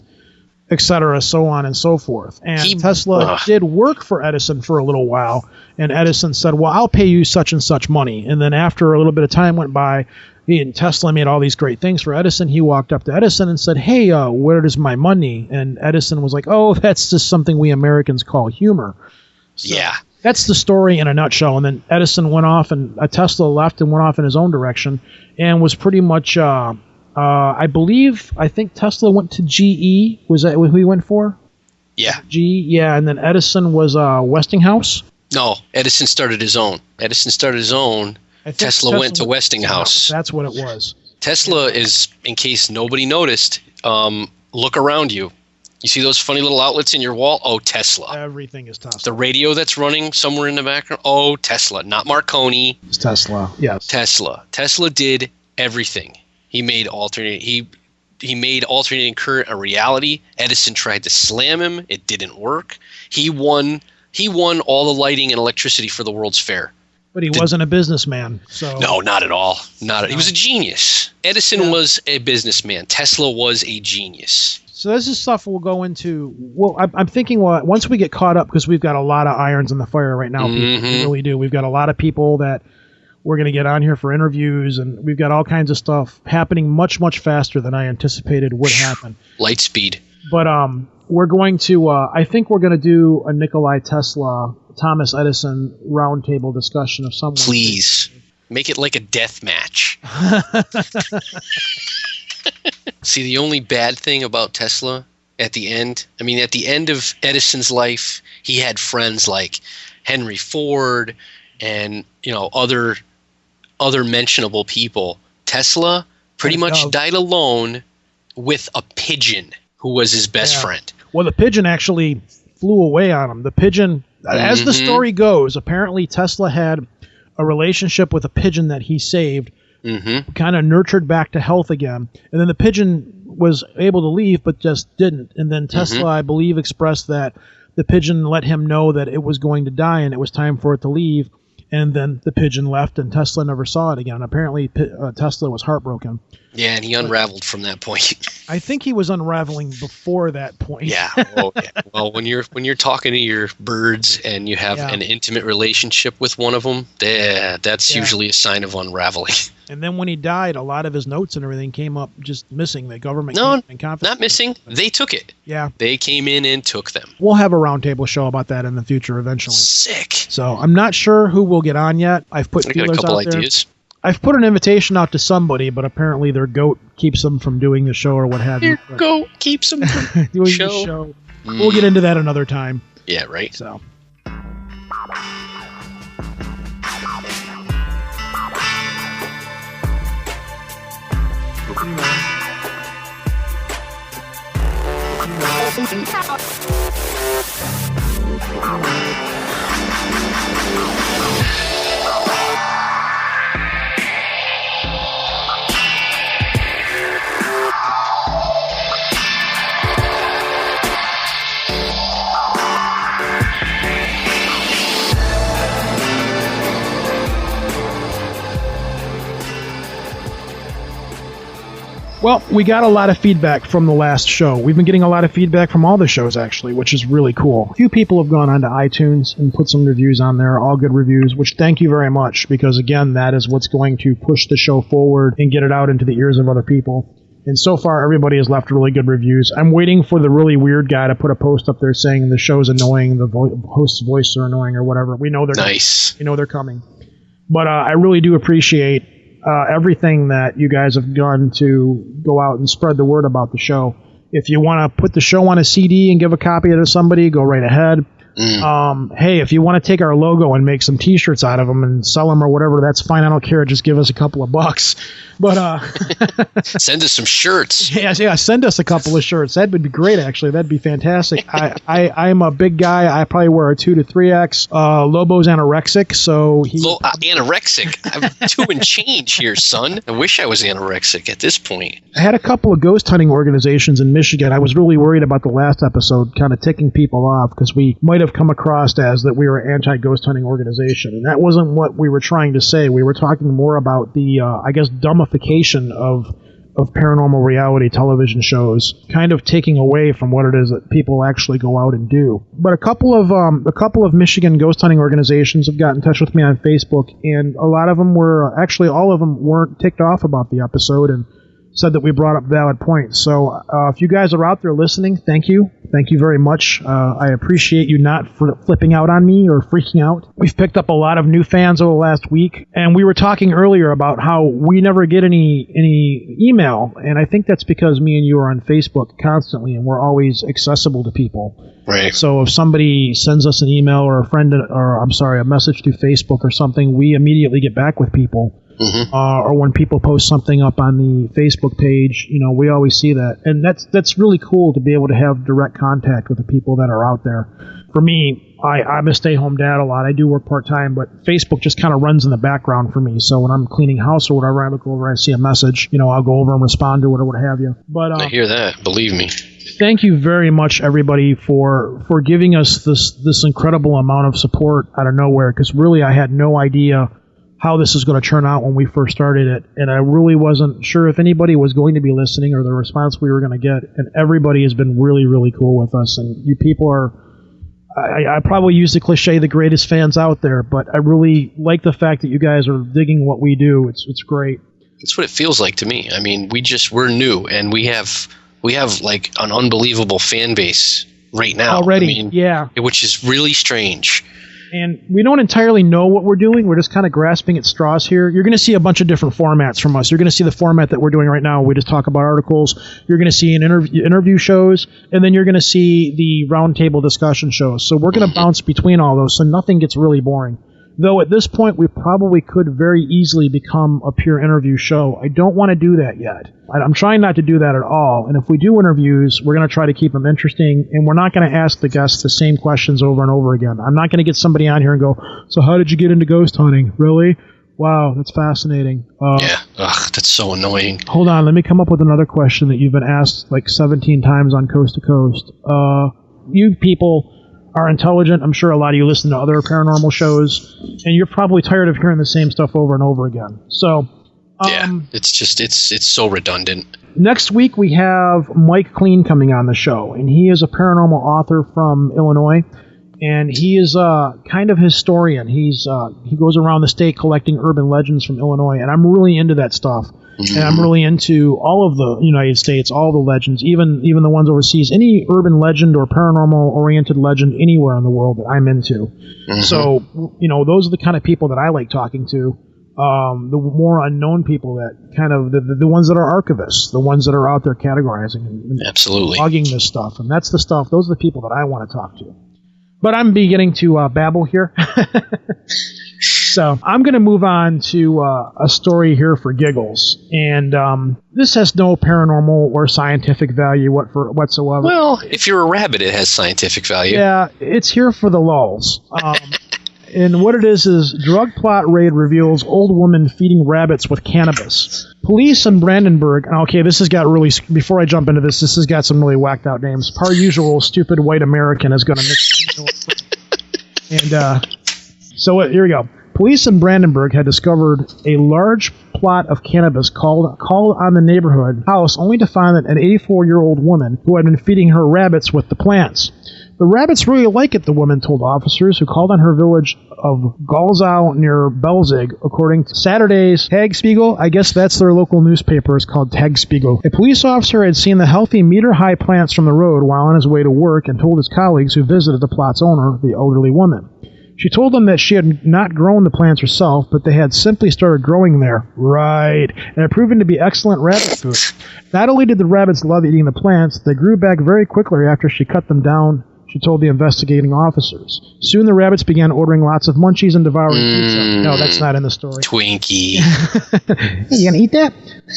et cetera, so on and so forth. And Tesla did work for Edison for a little while, and Edison said, well, I'll pay you such and such money. And then after a little bit of time went by, Tesla made all these great things for Edison. He walked up to Edison and said, hey, where is my money? And Edison was like, oh, that's just something we Americans call humor. So that's the story in a nutshell. And then Edison went off, and Tesla left and went off in his own direction and was pretty much... I think Tesla went to GE. Was that who he went for? Yeah. GE, yeah. And then Edison was Westinghouse. No, Edison started his own. Tesla went to Westinghouse. That's what it was. Tesla is, in case nobody noticed, look around you. You see those funny little outlets in your wall? Oh, Tesla. Everything is Tesla. The radio that's running somewhere in the background? Oh, Tesla. Not Marconi. It's Tesla, yes. Tesla did everything. He made alternating current a reality. Edison tried to slam him. It didn't work. He won all the lighting and electricity for the World's Fair. But he wasn't a businessman. So no, not at all. He was a genius. Edison was a businessman. Tesla was a genius. So this is stuff we'll go into. Well, I'm thinking once we get caught up, because we've got a lot of irons in the fire right now. People, we really do. We've got a lot of people that we're going to get on here for interviews, and we've got all kinds of stuff happening much, much faster than I anticipated would happen. Light speed. But we're going to, I think we're going to do a Nikola Tesla, Thomas Edison roundtable discussion of some. Please. Make it like a death match. See, the only bad thing about Tesla at the end of Edison's life, he had friends like Henry Ford and, other mentionable people. Tesla pretty much died alone with a pigeon who was his best friend. Well, the pigeon actually flew away on him. The pigeon, as the story goes, apparently Tesla had a relationship with a pigeon that he saved, kind of nurtured back to health again. And then the pigeon was able to leave, but just didn't. And then Tesla, I believe, expressed that the pigeon let him know that it was going to die and it was time for it to leave. And then the pigeon left, and Tesla never saw it again. Apparently, Tesla was heartbroken. Yeah, and he unraveled from that point. I think he was unraveling before that point. Yeah. Well, when you're talking to your birds and you have an intimate relationship with one of them, that's usually a sign of unraveling. And then when he died, a lot of his notes and everything came up just missing. The government not missing. They took it. Yeah. They came in and took them. We'll have a roundtable show about that in the future eventually. Sick. So I'm not sure who will get on yet. I've put feelers got a couple out there. ideas. I've put an invitation out to somebody, but apparently their goat keeps them from doing the show or what have you. Your goat keeps them from doing the show. We'll get into that another time. Yeah, right. So. Well, we got a lot of feedback from the last show. We've been getting a lot of feedback from all the shows, actually, which is really cool. A few people have gone onto iTunes and put some reviews on there, all good reviews, which thank you very much, because, again, that is what's going to push the show forward and get it out into the ears of other people. And so far, everybody has left really good reviews. I'm waiting for the really weird guy to put a post up there saying the show's annoying, the host's voice are annoying, or whatever. We know they're nice. We know they're coming. But I really do appreciate everything that you guys have done to go out and spread the word about the show. If you want to put the show on a CD and give a copy to somebody, go right ahead. Hey, if you want to take our logo and make some T-shirts out of them and sell them or whatever, that's fine. I don't care. Just give us a couple of bucks. But send us some shirts. Yeah, send us a couple of shirts. That would be great, actually. That'd be fantastic. I'm a big guy. I probably wear a 2 to 3X. Lobo's anorexic, so anorexic? I'm 2 and change here, son. I wish I was anorexic at this point. I had a couple of ghost hunting organizations in Michigan. I was really worried about the last episode kind of ticking people off because we might have come across as that we were an anti-ghost hunting organization, and that wasn't what we were trying to say. We were talking more about the, I guess, dumbification of paranormal reality television shows, kind of taking away from what it is that people actually go out and do. But a couple of Michigan ghost hunting organizations have got in touch with me on Facebook, and a lot of them were, actually all of them weren't ticked off about the episode and said that we brought up valid points. So if you guys are out there listening, thank you. Thank you very much. I appreciate you not flipping out on me or freaking out. We've picked up a lot of new fans over the last week, and we were talking earlier about how we never get any email, and I think that's because me and you are on Facebook constantly, and we're always accessible to people. Right. So if somebody sends us an email or a message through Facebook or something, we immediately get back with people. Or when people post something up on the Facebook page, we always see that. And that's really cool to be able to have direct contact with the people that are out there. For me, I'm a stay-home dad a lot. I do work part-time, but Facebook just kind of runs in the background for me. So when I'm cleaning house or whatever, I look over, I see a message, I'll go over and respond to it or what have you. But I hear that. Believe me. Thank you very much, everybody, for giving us this incredible amount of support out of nowhere, because really I had no idea how this is going to turn out when we first started it, and I really wasn't sure if anybody was going to be listening or the response we were going to get, and everybody has been really, really cool with us, and you people are, I probably use the cliche, the greatest fans out there, but I really like the fact that you guys are digging what we do. It's great. That's what it feels like to me. I mean, we're new, and we have like an unbelievable fan base right now. Already, yeah. Which is really strange. And we don't entirely know what we're doing. We're just kind of grasping at straws here. You're going to see a bunch of different formats from us. You're going to see the format that we're doing right now. We just talk about articles. You're going to see interview shows, and then you're going to see the roundtable discussion shows. So we're going to bounce between all those, so nothing gets really boring. Though at this point, we probably could very easily become a pure interview show. I don't want to do that yet. I'm trying not to do that at all. And if we do interviews, we're going to try to keep them interesting, and we're not going to ask the guests the same questions over and over again. I'm not going to get somebody on here and go, so how did you get into ghost hunting? Really? Wow, that's fascinating. Yeah, that's so annoying. Hold on, let me come up with another question that you've been asked like 17 times on Coast to Coast. You people are intelligent. I'm sure a lot of you listen to other paranormal shows, and you're probably tired of hearing the same stuff over and over again. So, yeah, it's so redundant. Next week we have Mike Clean coming on the show, and he is a paranormal author from Illinois, and he is kind of historian. He goes around the state collecting urban legends from Illinois, and I'm really into that stuff. And I'm really into all of the United States, all the legends, even the ones overseas. Any urban legend or paranormal-oriented legend anywhere in the world that I'm into. So, those are the kind of people that I like talking to. The more unknown people that kind of, the ones that are archivists, the ones that are out there categorizing and absolutely logging this stuff. And that's the stuff, those are the people that I want to talk to. But I'm beginning to babble here. So I'm going to move on to a story here for giggles. And this has no paranormal or scientific value whatsoever. Well, if you're a rabbit, it has scientific value. Yeah, it's here for the lulz. And what it is drug plot raid reveals old woman feeding rabbits with cannabis. Police in Brandenburg. Okay, this has got really, before I jump into this has got some really whacked out names. Per usual, stupid white American is going to mix. And so here we go. Police in Brandenburg had discovered a large plot of cannabis called on the neighborhood house, only to find that an 84-year-old woman who had been feeding her rabbits with the plants. The rabbits really like it, the woman told officers who called on her village of Galzau near Belzig, according to Saturday's Tagesspiegel. I guess that's their local newspaper. It's called Tagesspiegel. A police officer had seen the healthy meter-high plants from the road while on his way to work and told his colleagues who visited the plot's owner, the elderly woman. She told them that she had not grown the plants herself, but they had simply started growing there. Right. And had proven to be excellent rabbit food. Not only did the rabbits love eating the plants, they grew back very quickly after she cut them down. she told the investigating officers. Soon the rabbits began ordering lots of munchies and devouring pizza. No, that's not in the story. Twinkie. Hey, you gonna eat that?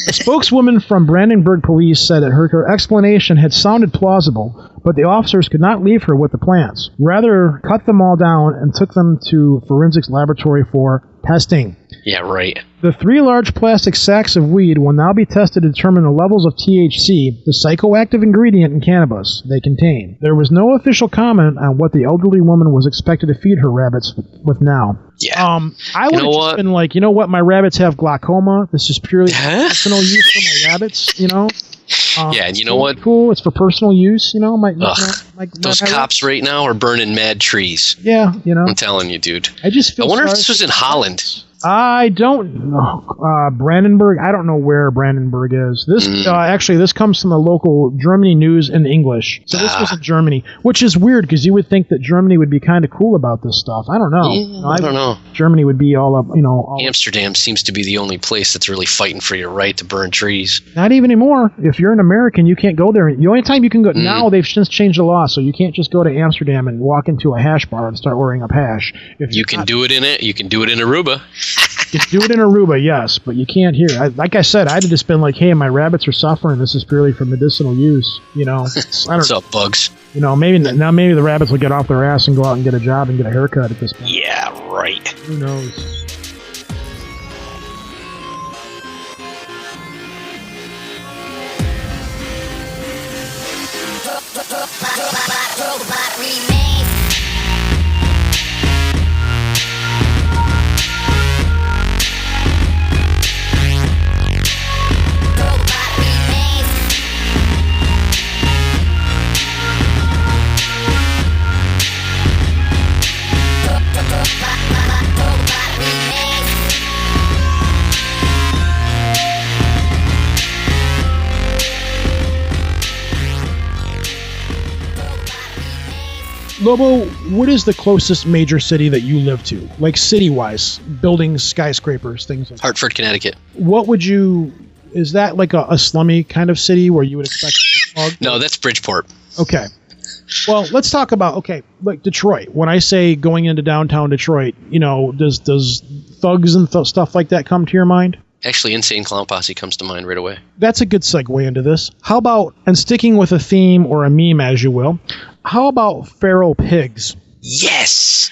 A spokeswoman from Brandenburg Police said that her explanation had sounded plausible, but the officers could not leave her with the plants. Rather, cut them all down and took them to forensics laboratory for testing. Yeah, right. The 3 large plastic sacks of weed will now be tested to determine the levels of THC, the psychoactive ingredient in cannabis, they contain. There was no official comment on what the elderly woman was expected to feed her rabbits with now. Yeah. I would have just been like, you know what, my rabbits have glaucoma. This is purely personal use for my rabbits, you know? Yeah, and you know what? Cool, it's for personal use, you know? Those cops right now are burning mad trees. Yeah, you know? I'm telling you, dude. I just feel I wonder if sorry this was in Holland. I don't know. Brandenburg, I don't know where Brandenburg is. This actually, this comes from the local Germany news in English. So this was in Germany, which is weird because you would think that Germany would be kind of cool about this stuff. I don't know. Yeah, I don't know. Germany would be all up, you know. Amsterdam seems to be the only place that's really fighting for your right to burn trees. Not even anymore. If you're an American, you can't go there. The only time you can go now, they've since changed the law, so you can't just go to Amsterdam and walk into a hash bar and start ordering up hash. You can do it in Aruba. You can do it in Aruba, yes, but you can't here. Like I said, I'd have just been like, hey, my rabbits are suffering. This is purely for medicinal use, you know. What's up, bugs? You know, maybe the rabbits will get off their ass and go out and get a job and get a haircut at this point. Yeah, right. Who knows? Lobo, what is the closest major city that you live to? Like city-wise, buildings, skyscrapers, things like that. Hartford, Connecticut. Is that like a slummy kind of city where you would expect to be smug? No, that's Bridgeport. Okay. Well, let's talk about, like Detroit. When I say going into downtown Detroit, you know, does thugs and stuff like that come to your mind? Actually, Insane Clown Posse comes to mind right away. That's a good segue into this. How about, and sticking with a theme or a meme as you will, how about feral pigs? Yes!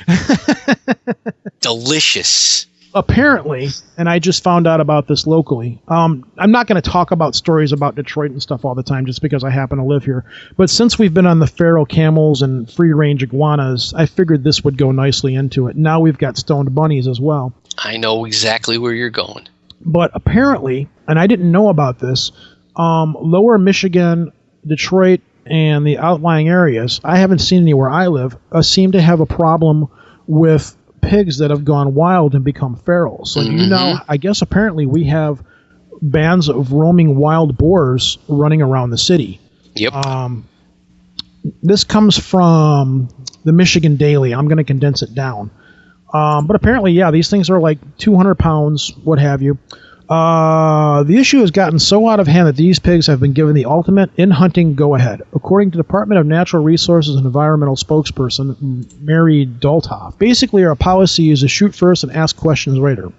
Delicious. Apparently, and I just found out about this locally, I'm not going to talk about stories about Detroit and stuff all the time just because I happen to live here, but since we've been on the feral camels and free-range iguanas, I figured this would go nicely into it. Now we've got stoned bunnies as well. I know exactly where you're going. But apparently, and I didn't know about this, lower Michigan, Detroit, and the outlying areas, I haven't seen anywhere I live, seem to have a problem with pigs that have gone wild and become feral. So you know, I guess apparently we have bands of roaming wild boars running around the city. Yep. This comes from the Michigan Daily. I'm going to condense it down. But apparently, yeah, these things are like 200 pounds, what have you. The issue has gotten so out of hand that these pigs have been given the ultimate in-hunting go-ahead. According to Department of Natural Resources and Environmental spokesperson Mary Doltoff, basically our policy is to shoot first and ask questions later.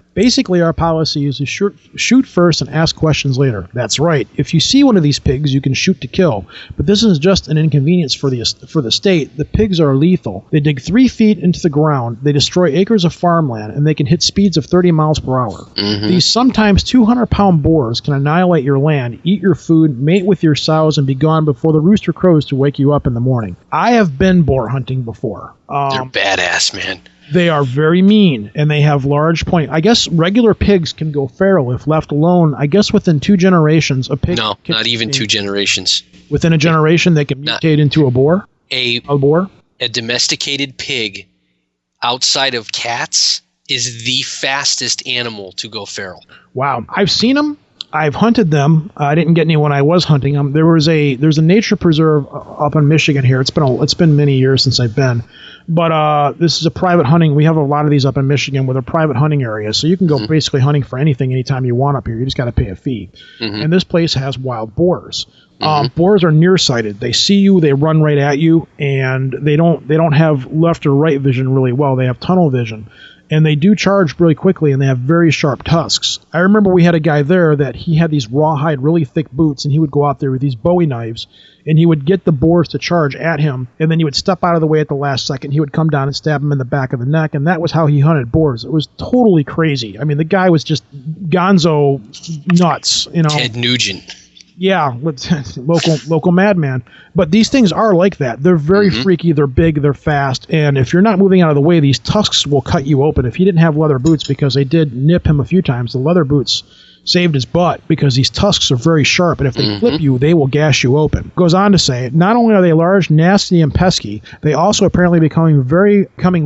That's right. If you see one of these pigs, you can shoot to kill. But this is just an inconvenience for the state. The pigs are lethal. They dig 3 feet into the ground, they destroy acres of farmland, and they can hit speeds of 30 miles per hour. These sometimes 200-pound boars can annihilate your land, eat your food, mate with your sows, and be gone before the rooster crows to wake you up in the morning. I have been boar hunting before. They're badass, man. They are very mean, and they have large point. I guess regular pigs can go feral if left alone. I guess within 2 generations, a pig... No, not even 2 generations. Within a generation, they can mutate into a boar? A boar? A domesticated pig outside of cats is the fastest animal to go feral. Wow. I've seen them. I've hunted them. I didn't get any when I was hunting them. There's a nature preserve up in Michigan here. It's been many years since I've been, but this is a private hunting. We have a lot of these up in Michigan with a private hunting area, so you can go basically hunting for anything anytime you want up here. You just got to pay a fee. And this place has wild boars. Boars are nearsighted. They see you, they run right at you, and they don't have left or right vision really well. They have tunnel vision. And they do charge really quickly, and they have very sharp tusks. I remember we had a guy there that he had these rawhide, really thick boots, and he would go out there with these Bowie knives, and he would get the boars to charge at him, and then he would step out of the way at the last second. He would come down and stab him in the back of the neck, and that was how he hunted boars. It was totally crazy. I mean, the guy was just gonzo nuts, you know. Ted Nugent. Yeah, local madman. But these things are like that. They're very freaky. They're big. They're fast. And if you're not moving out of the way, these tusks will cut you open. If he didn't have leather boots, because they did nip him a few times, the leather boots saved his butt because these tusks are very sharp, and if they flip you, they will gash you open. Goes on to say, not only are they large, nasty, and pesky, they also apparently becoming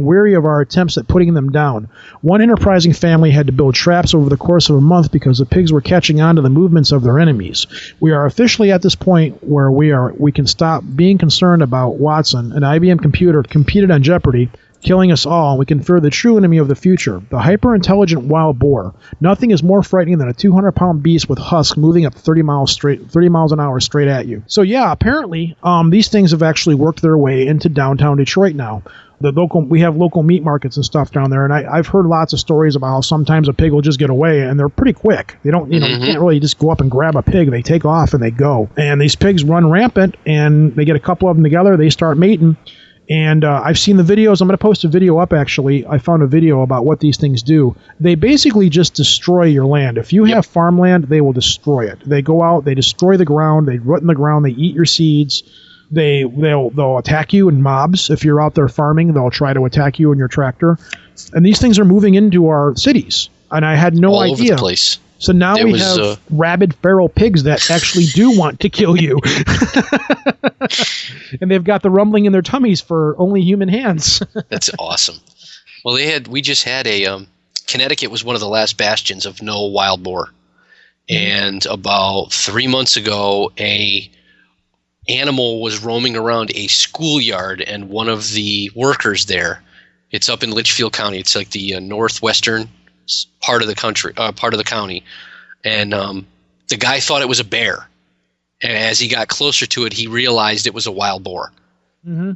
weary of our attempts at putting them down. One enterprising family had to build traps over the course of a month because the pigs were catching on to the movements of their enemies. We are officially at this point where we can stop being concerned about Watson, an IBM computer competed on Jeopardy, killing us all, and we can fear the true enemy of the future, the hyper-intelligent wild boar. Nothing is more frightening than a 200-pound beast with husks moving up 30 miles an hour straight at you. So yeah, apparently these things have actually worked their way into downtown Detroit now. We have local meat markets and stuff down there, and I've heard lots of stories about how sometimes a pig will just get away, and they're pretty quick. They don't, you can't really just go up and grab a pig. They take off and they go. And these pigs run rampant, and they get a couple of them together. They start mating. And I've seen the videos. I'm going to post a video up, actually. I found a video about what these things do. They basically just destroy your land. If you have farmland, they will destroy it. They go out, they destroy the ground, they rot in the ground, they eat your seeds. They'll attack you in mobs. If you're out there farming, they'll try to attack you in your tractor. And these things are moving into our cities. And I had no idea. All over the place. So now we have rabid feral pigs that actually do want to kill you. And they've got the rumbling in their tummies for only human hands. That's awesome. Well, we just had Connecticut was one of the last bastions of no wild boar. And about 3 months ago, a animal was roaming around a schoolyard, and one of the workers there, it's up in Litchfield County, it's like the northwestern part of the county, and the guy thought it was a bear, and as he got closer to it, he realized it was a wild boar.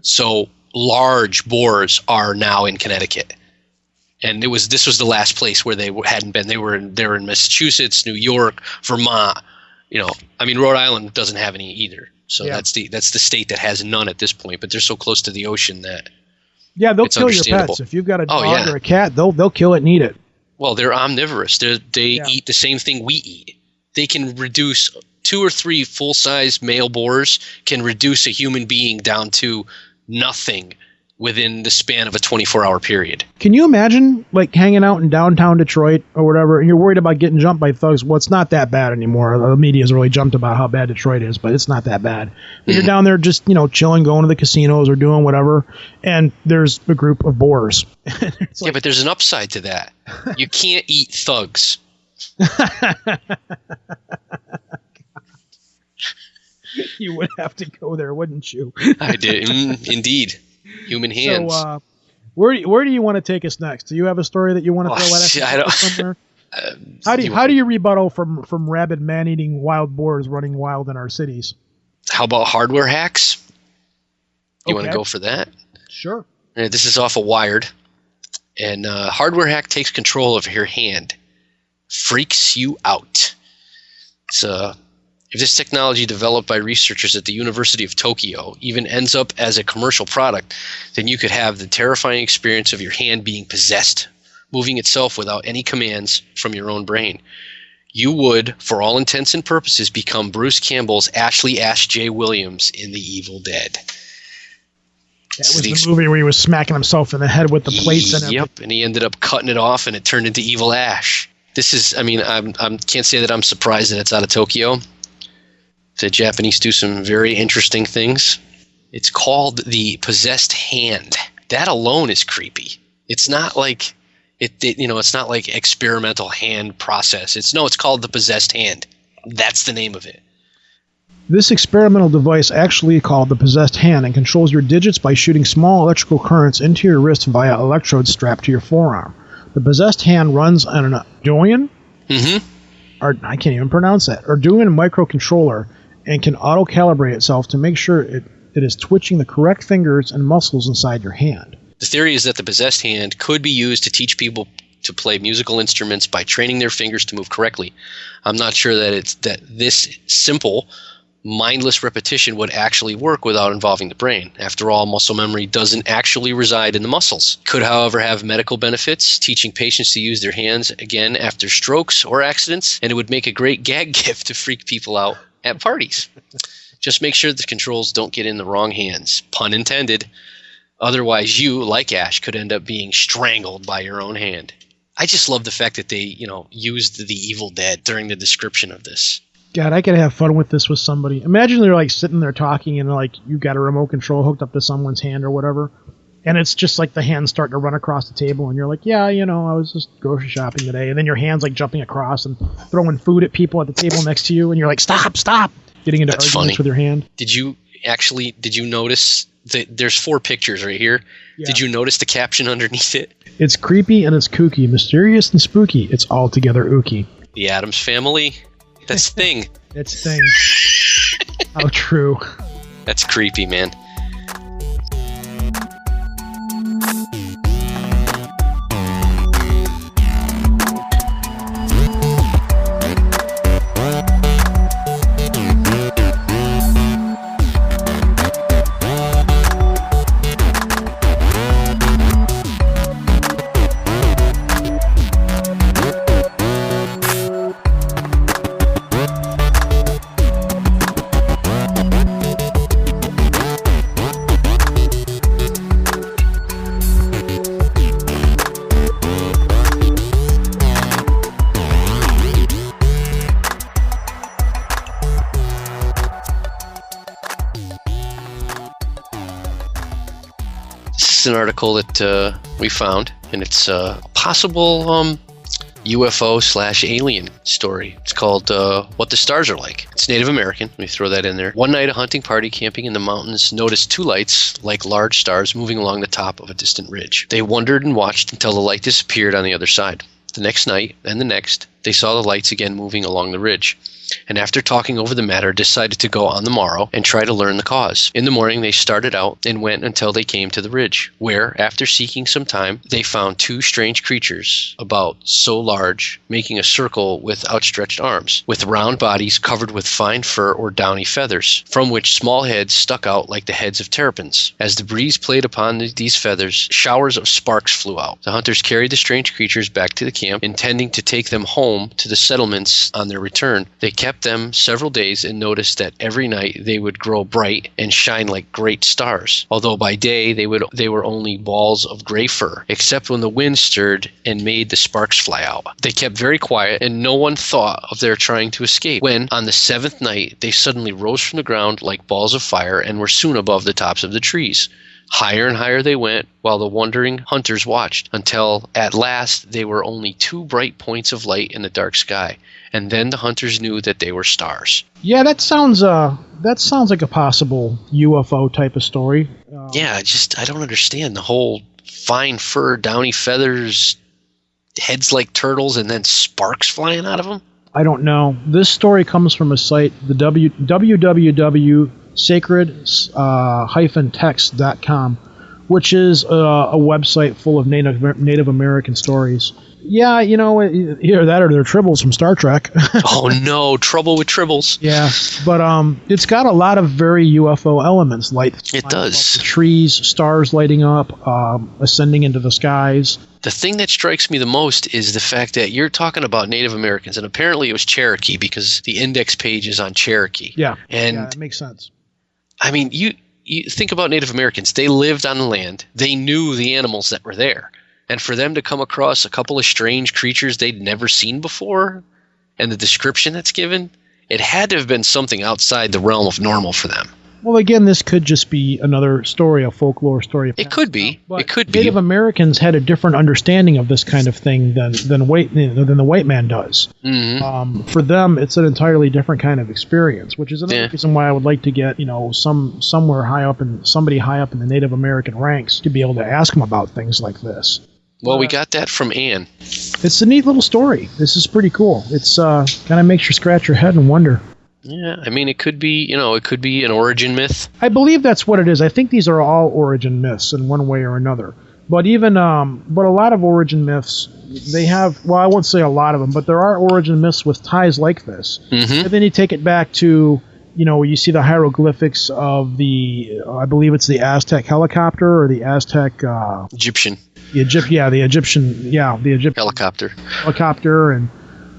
So large boars are now in Connecticut, and this was the last place where they hadn't been. They were in Massachusetts, New York, Vermont. Rhode Island doesn't have any either. So that's the state that has none at this point. But they're so close to the ocean that they'll kill your pets. If you've got a dog or a cat, they'll kill it and eat it. Well, they're omnivorous. They eat the same thing we eat. They can reduce 2 or 3 full-size male boars can reduce a human being down to nothing within the span of a 24-hour period. Can you imagine, like, hanging out in downtown Detroit or whatever, and you're worried about getting jumped by thugs? Well, it's not that bad anymore. The media's really jumped about how bad Detroit is, but it's not that bad. But you're down there just, chilling, going to the casinos or doing whatever, and there's a group of boars. But there's an upside to that. You can't eat thugs. You would have to go there, wouldn't you? I did, indeed. Human hands. So, where do you want to take us next? Do you have a story that you want to throw at us? I don't. Somewhere? How do you rebuttal from rabid man-eating wild boars running wild in our cities? How about hardware hacks? You want to go for that? Sure. This is off of Wired, and hardware hack takes control of your hand, freaks you out. If this technology developed by researchers at the University of Tokyo even ends up as a commercial product, then you could have the terrifying experience of your hand being possessed, moving itself without any commands from your own brain. You would, for all intents and purposes, become Bruce Campbell's Ashley Ash J. Williams in The Evil Dead. That was the movie where he was smacking himself in the head with the plates and everything. Yep, and he ended up cutting it off, and it turned into Evil Ash. This is, I can't say that I'm surprised that it's out of Tokyo. The Japanese do some very interesting things. It's called the possessed hand. That alone is creepy. It's not like it's not like experimental hand process. It's called the possessed hand. That's the name of it. This experimental device actually called the possessed hand and controls your digits by shooting small electrical currents into your wrist via electrodes strapped to your forearm. The possessed hand runs on an Arduino, or I can't even pronounce that, Arduino microcontroller, and can auto-calibrate itself to make sure it is twitching the correct fingers and muscles inside your hand. The theory is that the possessed hand could be used to teach people to play musical instruments by training their fingers to move correctly. I'm not sure that this simple, mindless repetition would actually work without involving the brain. After all, muscle memory doesn't actually reside in the muscles. Could, however, have medical benefits, teaching patients to use their hands again after strokes or accidents, and it would make a great gag gift to freak people out at parties. Just make sure the controls don't get in the wrong hands. Pun intended. Otherwise, you, like Ash, could end up being strangled by your own hand. I just love the fact that they, used the Evil Dead during the description of this. God, I could have fun with this with somebody. Imagine they're like sitting there talking and like you got a remote control hooked up to someone's hand or whatever. And it's just like the hand starting to run across the table and you're like, yeah, I was just grocery shopping today. And then your hand's like jumping across and throwing food at people at the table next to you. And you're like, stop. Getting into arguments with your hand. Did you notice that there's 4 pictures right here? Yeah. Did you notice the caption underneath it? It's creepy and it's kooky, mysterious and spooky. It's altogether ooky. The Addams Family. That's Thing. It's Thing. How true. That's creepy, man. An article that we found, and it's a possible UFO/alien story. It's called What the Stars Are Like. It's Native American. Let me throw that in there. One night, a hunting party camping in the mountains noticed 2 lights like large stars moving along the top of a distant ridge. They wondered and watched until the light disappeared on the other side. The next night, and the next, they saw the lights again moving along the ridge. And after talking over the matter, decided to go on the morrow and try to learn the cause. In the morning, they started out and went until they came to the ridge, where, after seeking some time, they found 2 strange creatures, about so large, making a circle with outstretched arms, with round bodies covered with fine fur or downy feathers, from which small heads stuck out like the heads of terrapins. As the breeze played upon these feathers, showers of sparks flew out. The hunters carried the strange creatures back to the camp, intending to take them home to the settlements on their return. They kept them several days and noticed that every night they would grow bright and shine like great stars, although by day they were only balls of gray fur, except when the wind stirred and made the sparks fly out. They kept very quiet, and no one thought of their trying to escape, when on the 7th night they suddenly rose from the ground like balls of fire and were soon above the tops of the trees. Higher and higher they went, while the wondering hunters watched, until at last they were only 2 bright points of light in the dark sky. And then the hunters knew that they were stars. Yeah, that sounds like a possible UFO type of story. Yeah, I don't understand the whole fine fur, downy feathers, heads like turtles, and then sparks flying out of them. I don't know. This story comes from a site, the www.sacred-text.com, which is a website full of Native American stories. Yeah, either that or they're tribbles from Star Trek. Oh no, trouble with tribbles. Yeah, but it's got a lot of very UFO elements. It does. The trees, stars lighting up, ascending into the skies. The thing that strikes me the most is the fact that you're talking about Native Americans, and apparently it was Cherokee because the index page is on Cherokee. Yeah, and that makes sense. I mean, you think about Native Americans. They lived on the land. They knew the animals that were there. And for them to come across a couple of strange creatures they'd never seen before, and the description that's given, it had to have been something outside the realm of normal for them. Well, again, this could just be another story, a folklore story. It could be. It could be. Native Americans had a different understanding of this kind of thing than the white man does. Mm-hmm. For them, it's an entirely different kind of experience, which is another reason why I would like to get somebody high up in the Native American ranks to be able to ask them about things like this. Well, we got that from Ann. It's a neat little story. This is pretty cool. It's kind of makes you scratch your head and wonder. Yeah, I mean, it could be, it could be an origin myth. I believe that's what it is. I think these are all origin myths in one way or another. But even, but a lot of origin myths, they have, well, I won't say a lot of them, but there are origin myths with ties like this. Mm-hmm. And then you take it back to, you see the hieroglyphics of the, I believe it's the Aztec helicopter or the Aztec... Egyptian. The Egyptian helicopter, and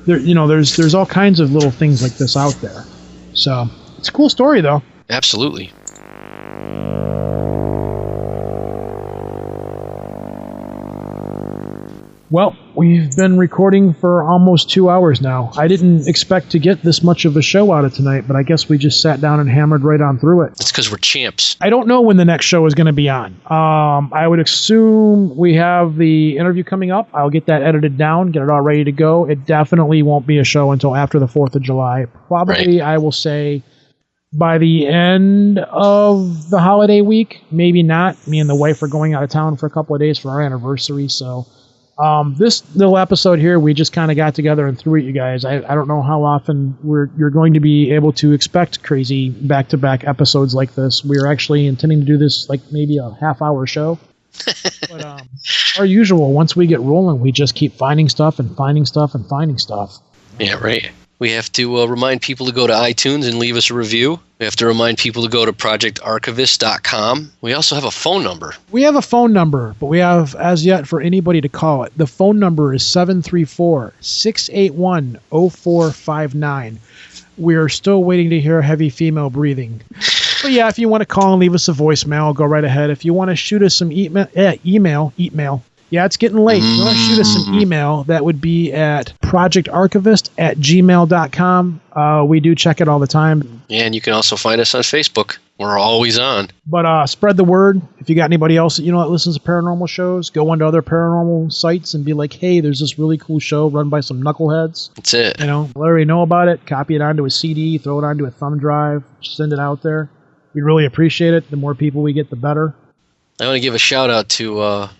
there, there's all kinds of little things like this out there. So it's a cool story, though. Absolutely. Well, we've been recording for almost 2 hours now. I didn't expect to get this much of a show out of tonight, but I guess we just sat down and hammered right on through it. It's because we're champs. I don't know when the next show is going to be on. I would assume we have the interview coming up. I'll get that edited down, get it all ready to go. It definitely won't be a show until after the 4th of July. Probably, right. I will say, by the end of the holiday week. Maybe not. Me and the wife are going out of town for a couple of days for our anniversary, so... this little episode here, we just kind of got together and threw at you guys. I don't know how often you're going to be able to expect crazy back-to-back episodes like this. We're actually intending to do this like maybe a half-hour show. But our usual, once we get rolling, we just keep finding stuff and finding stuff and finding stuff. Yeah, right. We have to remind people to go to iTunes and leave us a review. We have to remind people to go to projectarchivist.com. We also have a phone number. We have a phone number, but we have as yet for anybody to call it. The phone number is 734-681-0459. We're still waiting to hear heavy female breathing. But yeah, if you want to call and leave us a voicemail, go right ahead. If you want to shoot us some email. Yeah, it's getting late. If you want to shoot us some email, that would be at projectarchivist@gmail.com. We do check it all the time. Yeah, and you can also find us on Facebook. We're always on. But spread the word. If you got anybody else that that listens to paranormal shows, go onto other paranormal sites and be like, hey, there's this really cool show run by some knuckleheads. That's it. Let everybody know about it. Copy it onto a CD, throw it onto a thumb drive, send it out there. We'd really appreciate it. The more people we get, the better. I want to give a shout out to a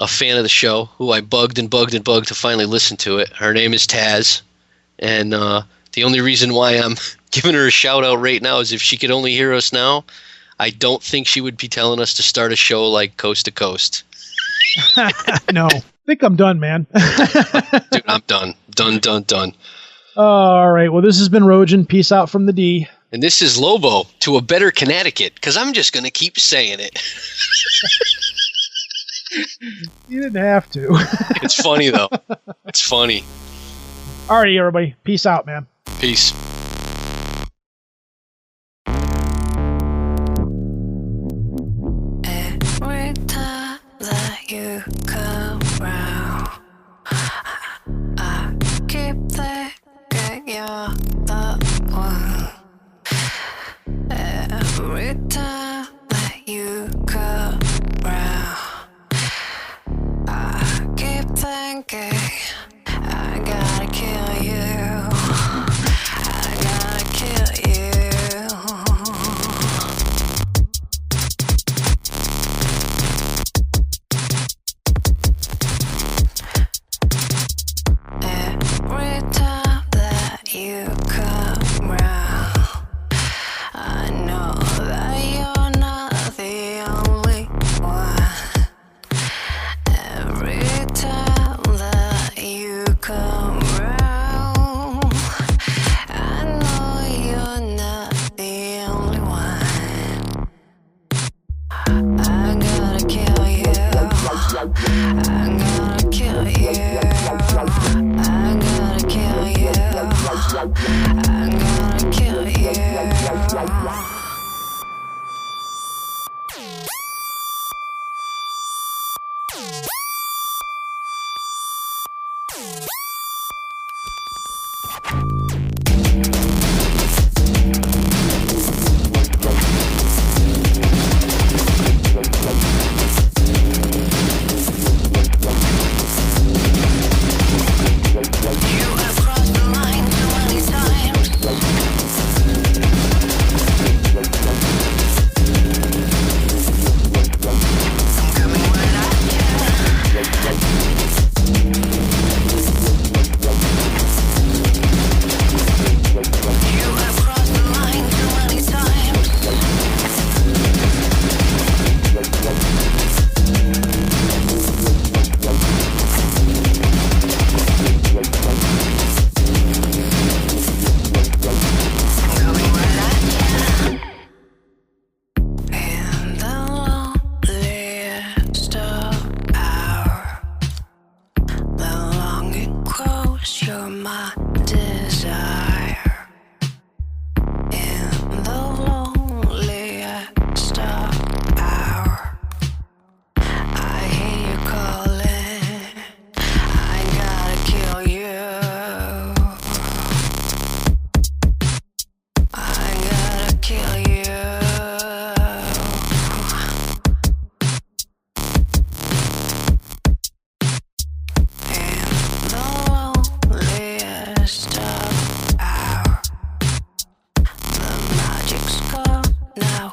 fan of the show who I bugged to finally listen to it. Her name is Taz, and the only reason why I'm giving her a shout out right now is if she could only hear us now, I don't think she would be telling us to start a show like Coast to Coast. No, I think I'm done, man. Dude, I'm done. Done. All right, well, this has been Rojan. Peace out from the D. And this is Lobo to a better Connecticut, because I'm just going to keep saying it. You didn't have to. It's funny, though. It's funny. Alrighty, everybody. Peace out, man. Peace. Every time that you come round, I keep thinking you're the one. Every time that you come round, I keep thinking I gotta kill you. I gotta kill you. Every time that you come round, I know that you're not the only one. Every time that you come round, I know you're not the only one. I gotta kill you. I gotta kill you. I gotta kill you. I gotta kill you. You have crossed the line too many times. I'm coming right at you.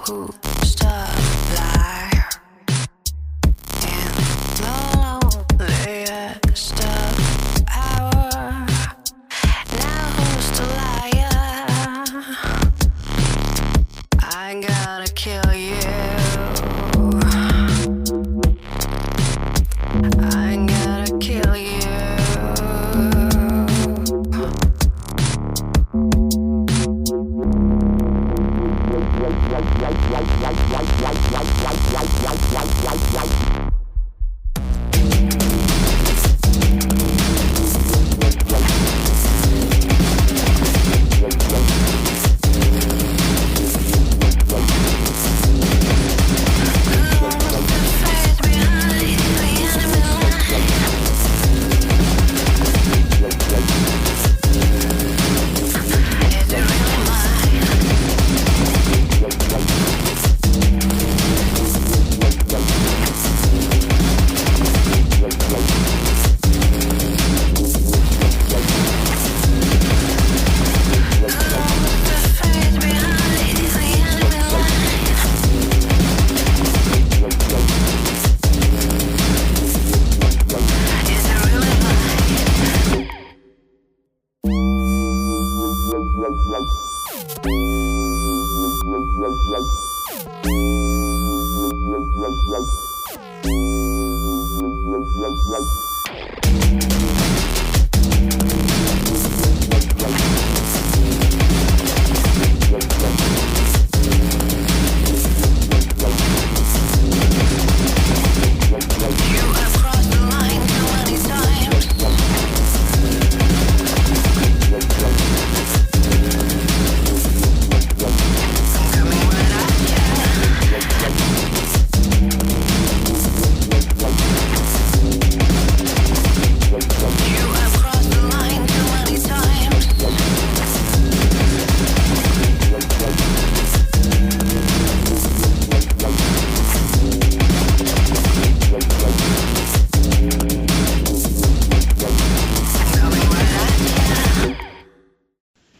who's the liar and the loneliest hour. Now who's the liar? I gotta kill you. I gotta kill you.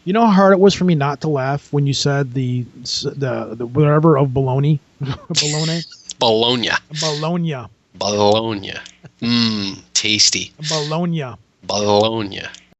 You know how hard it was for me not to laugh when you said the whatever of bologna? Bologna? Bologna. Bologna. Bologna. Mmm, tasty. Bologna. Bologna.